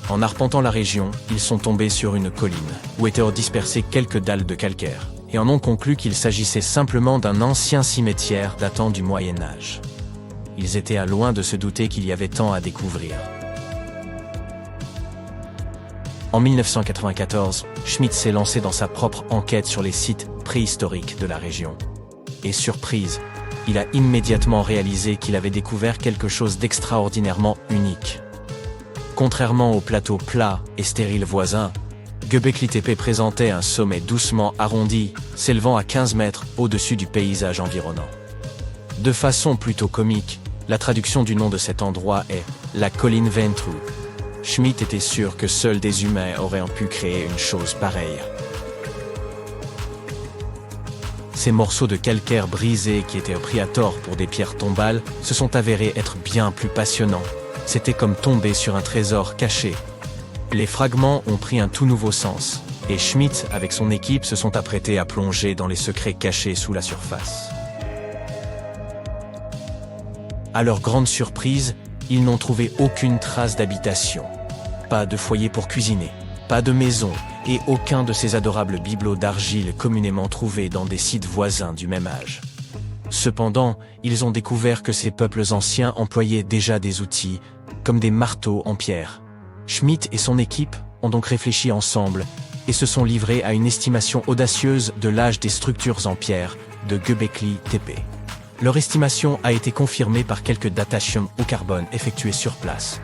En arpentant la région, ils sont tombés sur une colline, où étaient dispersées quelques dalles de calcaire, et en ont conclu qu'il s'agissait simplement d'un ancien cimetière datant du Moyen Âge. Ils étaient à loin de se douter qu'il y avait tant à découvrir. En 1994, Schmidt s'est lancé dans sa propre enquête sur les sites préhistoriques de la région. Et surprise, il a immédiatement réalisé qu'il avait découvert quelque chose d'extraordinairement unique. Contrairement aux plateaux plats et stériles voisins, Göbekli Tepe présentait un sommet doucement arrondi, s'élevant à 15 mètres au-dessus du paysage environnant. De façon plutôt comique, la traduction du nom de cet endroit est « la colline Ventru ». Schmidt était sûr que seuls des humains auraient pu créer une chose pareille. Ces morceaux de calcaire brisés qui étaient pris à tort pour des pierres tombales se sont avérés être bien plus passionnants. C'était comme tomber sur un trésor caché. Les fragments ont pris un tout nouveau sens, et Schmidt, avec son équipe, se sont apprêtés à plonger dans les secrets cachés sous la surface. À leur grande surprise, ils n'ont trouvé aucune trace d'habitation. Pas de foyer pour cuisiner, pas de maison, et aucun de ces adorables bibelots d'argile communément trouvés dans des sites voisins du même âge. Cependant, ils ont découvert que ces peuples anciens employaient déjà des outils, comme des marteaux en pierre. Schmidt et son équipe ont donc réfléchi ensemble et se sont livrés à une estimation audacieuse de l'âge des structures en pierre de Göbekli Tepe. Leur estimation a été confirmée par quelques datations au carbone effectuées sur place.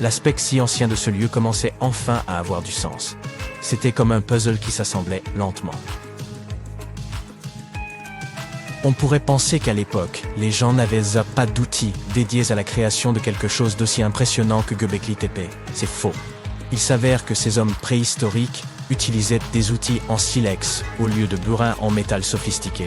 L'aspect si ancien de ce lieu commençait enfin à avoir du sens. C'était comme un puzzle qui s'assemblait lentement. On pourrait penser qu'à l'époque, les gens n'avaient pas d'outils dédiés à la création de quelque chose d'aussi impressionnant que Göbekli Tepe. C'est faux. Il s'avère que ces hommes préhistoriques utilisaient des outils en silex au lieu de burins en métal sophistiqué.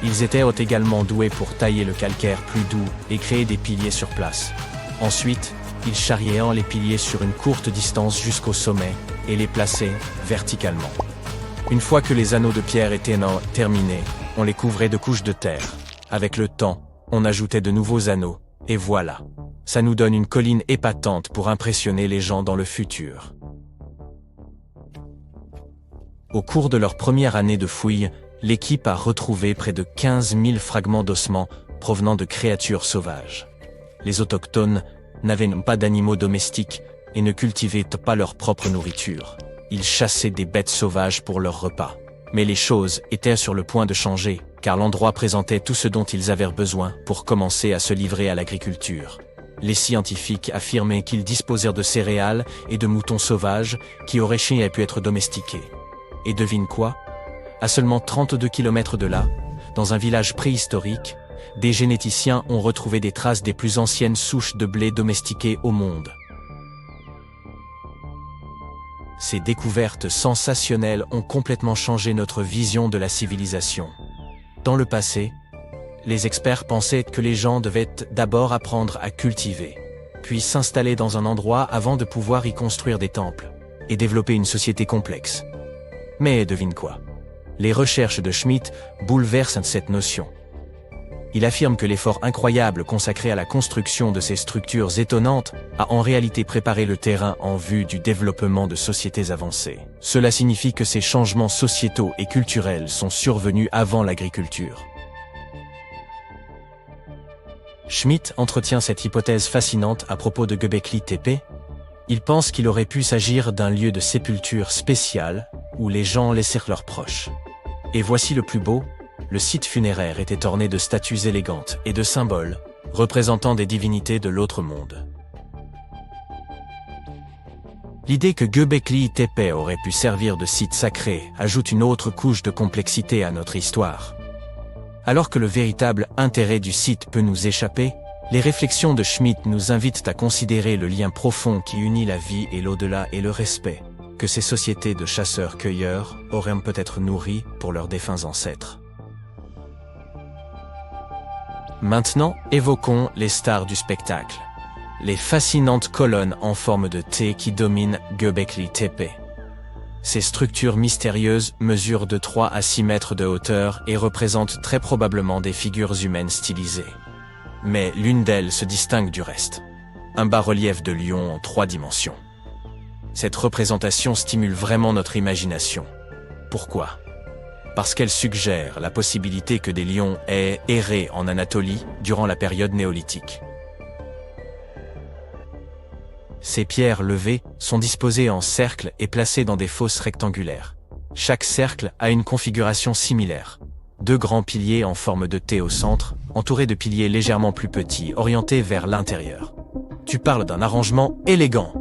Ils étaient également doués pour tailler le calcaire plus doux et créer des piliers sur place. Ensuite, ils charriaient les piliers sur une courte distance jusqu'au sommet et les plaçaient verticalement. Une fois que les anneaux de pierre étaient terminés, on les couvrait de couches de terre. Avec le temps, on ajoutait de nouveaux anneaux, et voilà. Ça nous donne une colline épatante pour impressionner les gens dans le futur. Au cours de leur première année de fouilles, l'équipe a retrouvé près de 15 000 fragments d'ossements provenant de créatures sauvages. Les autochtones n'avaient pas d'animaux domestiques et ne cultivaient pas leur propre nourriture. Ils chassaient des bêtes sauvages pour leur repas. Mais les choses étaient sur le point de changer, car l'endroit présentait tout ce dont ils avaient besoin pour commencer à se livrer à l'agriculture. Les scientifiques affirmaient qu'ils disposèrent de céréales et de moutons sauvages qui auraient pu être domestiqués. Et devine quoi? À seulement 32 km de là, dans un village préhistorique, des généticiens ont retrouvé des traces des plus anciennes souches de blé domestiquées au monde. Ces découvertes sensationnelles ont complètement changé notre vision de la civilisation. Dans le passé, les experts pensaient que les gens devaient d'abord apprendre à cultiver, puis s'installer dans un endroit avant de pouvoir y construire des temples et développer une société complexe. Mais devine quoi? Les recherches de Schmidt bouleversent cette notion. Il affirme que l'effort incroyable consacré à la construction de ces structures étonnantes a en réalité préparé le terrain en vue du développement de sociétés avancées. Cela signifie que ces changements sociétaux et culturels sont survenus avant l'agriculture. Schmidt entretient cette hypothèse fascinante à propos de Göbekli Tepe. Il pense qu'il aurait pu s'agir d'un lieu de sépulture spécial où les gens laissèrent leurs proches. Et voici le plus beau, le site funéraire était orné de statues élégantes et de symboles représentant des divinités de l'autre monde. L'idée que Göbekli Tepe aurait pu servir de site sacré ajoute une autre couche de complexité à notre histoire. Alors que le véritable intérêt du site peut nous échapper, les réflexions de Schmitt nous invitent à considérer le lien profond qui unit la vie et l'au-delà et le respect que ces sociétés de chasseurs-cueilleurs auraient peut-être nourri pour leurs défunts ancêtres. Maintenant, évoquons les stars du spectacle. Les fascinantes colonnes en forme de T qui dominent Göbekli Tepe. Ces structures mystérieuses mesurent de 3 à 6 mètres de hauteur et représentent très probablement des figures humaines stylisées. Mais l'une d'elles se distingue du reste. Un bas-relief de lion en 3 dimensions. Cette représentation stimule vraiment notre imagination. Pourquoi ? Parce qu'elle suggère la possibilité que des lions aient erré en Anatolie durant la période néolithique. Ces pierres levées sont disposées en cercle et placées dans des fosses rectangulaires. Chaque cercle a une configuration similaire. 2 grands piliers en forme de T au centre, entourés de piliers légèrement plus petits, orientés vers l'intérieur. Tu parles d'un arrangement élégant.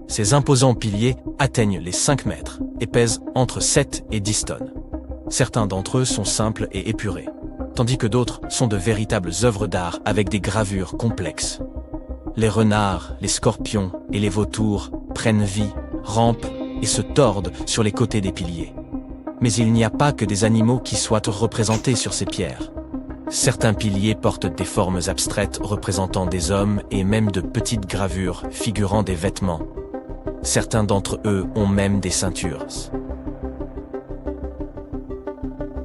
Ces imposants piliers atteignent les 5 mètres et pèsent entre 7 et 10 tonnes. Certains d'entre eux sont simples et épurés, tandis que d'autres sont de véritables œuvres d'art avec des gravures complexes. Les renards, les scorpions et les vautours prennent vie, rampent et se tordent sur les côtés des piliers. Mais il n'y a pas que des animaux qui soient représentés sur ces pierres. Certains piliers portent des formes abstraites représentant des hommes et même de petites gravures figurant des vêtements. Certains d'entre eux ont même des ceintures.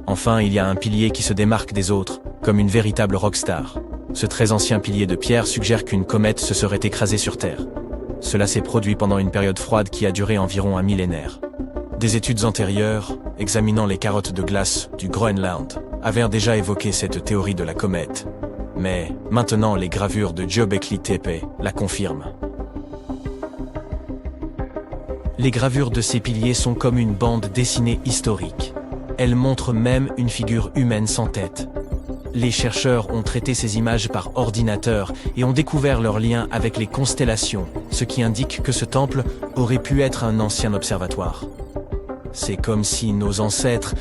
Enfin, il y a un pilier qui se démarque des autres, comme une véritable rockstar. Ce très ancien pilier de pierre suggère qu'une comète se serait écrasée sur Terre. Cela s'est produit pendant une période froide qui a duré environ un millénaire. Des études antérieures, examinant les carottes de glace du Groenland, avaient déjà évoqué cette théorie de la comète. Mais maintenant, les gravures de Göbekli Tepe la confirment. Les gravures de ces piliers sont comme une bande dessinée historique. Elles montrent même une figure humaine sans tête. Les chercheurs ont traité ces images par ordinateur et ont découvert leur lien avec les constellations, ce qui indique que ce temple aurait pu être un ancien observatoire. C'est comme si nos ancêtres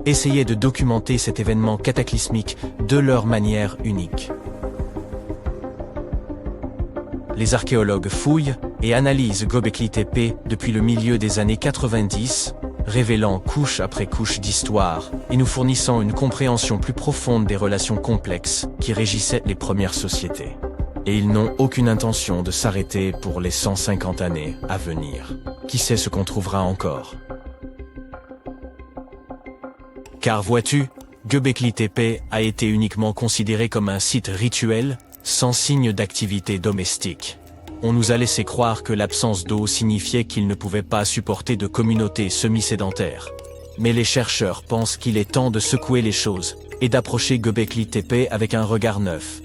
essayaient de documenter cet événement cataclysmique de leur manière unique. Les archéologues fouillent et analysent Göbekli Tepe depuis le milieu des années 90, révélant couche après couche d'histoire et nous fournissant une compréhension plus profonde des relations complexes qui régissaient les premières sociétés. Et ils n'ont aucune intention de s'arrêter pour les 150 années à venir. Qui sait ce qu'on trouvera encore ? Car vois-tu, Göbekli Tepe a été uniquement considéré comme un site rituel, sans signe d'activité domestique. On nous a laissé croire que l'absence d'eau signifiait qu'il ne pouvait pas supporter de communautés semi-sédentaires. Mais les chercheurs pensent qu'il est temps de secouer les choses et d'approcher Göbekli Tepe avec un regard neuf.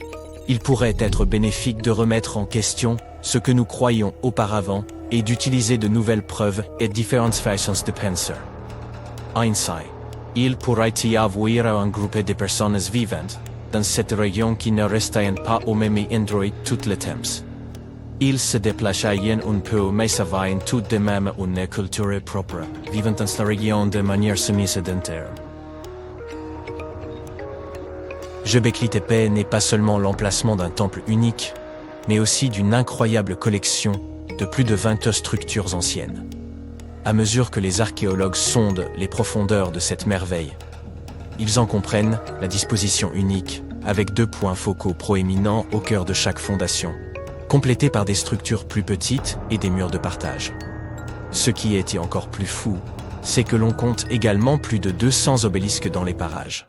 Il pourrait être bénéfique de remettre en question ce que nous croyions auparavant et d'utiliser de nouvelles preuves et différentes façons de penser. Ainsi, il pourrait y avoir un groupe de personnes vivantes dans cette région qui ne restaient pas au même endroit tout le temps. Ils se déplaçaient un peu mais avaient tout de même une culture propre, vivant dans la région de manière semi-sédentaire. Göbekli Tepe n'est pas seulement l'emplacement d'un temple unique, mais aussi d'une incroyable collection de plus de 20 structures anciennes. À mesure que les archéologues sondent les profondeurs de cette merveille, ils en comprennent la disposition unique, avec 2 points focaux proéminents au cœur de chaque fondation, complétés par des structures plus petites et des murs de partage. Ce qui était encore plus fou, c'est que l'on compte également plus de 200 obélisques dans les parages.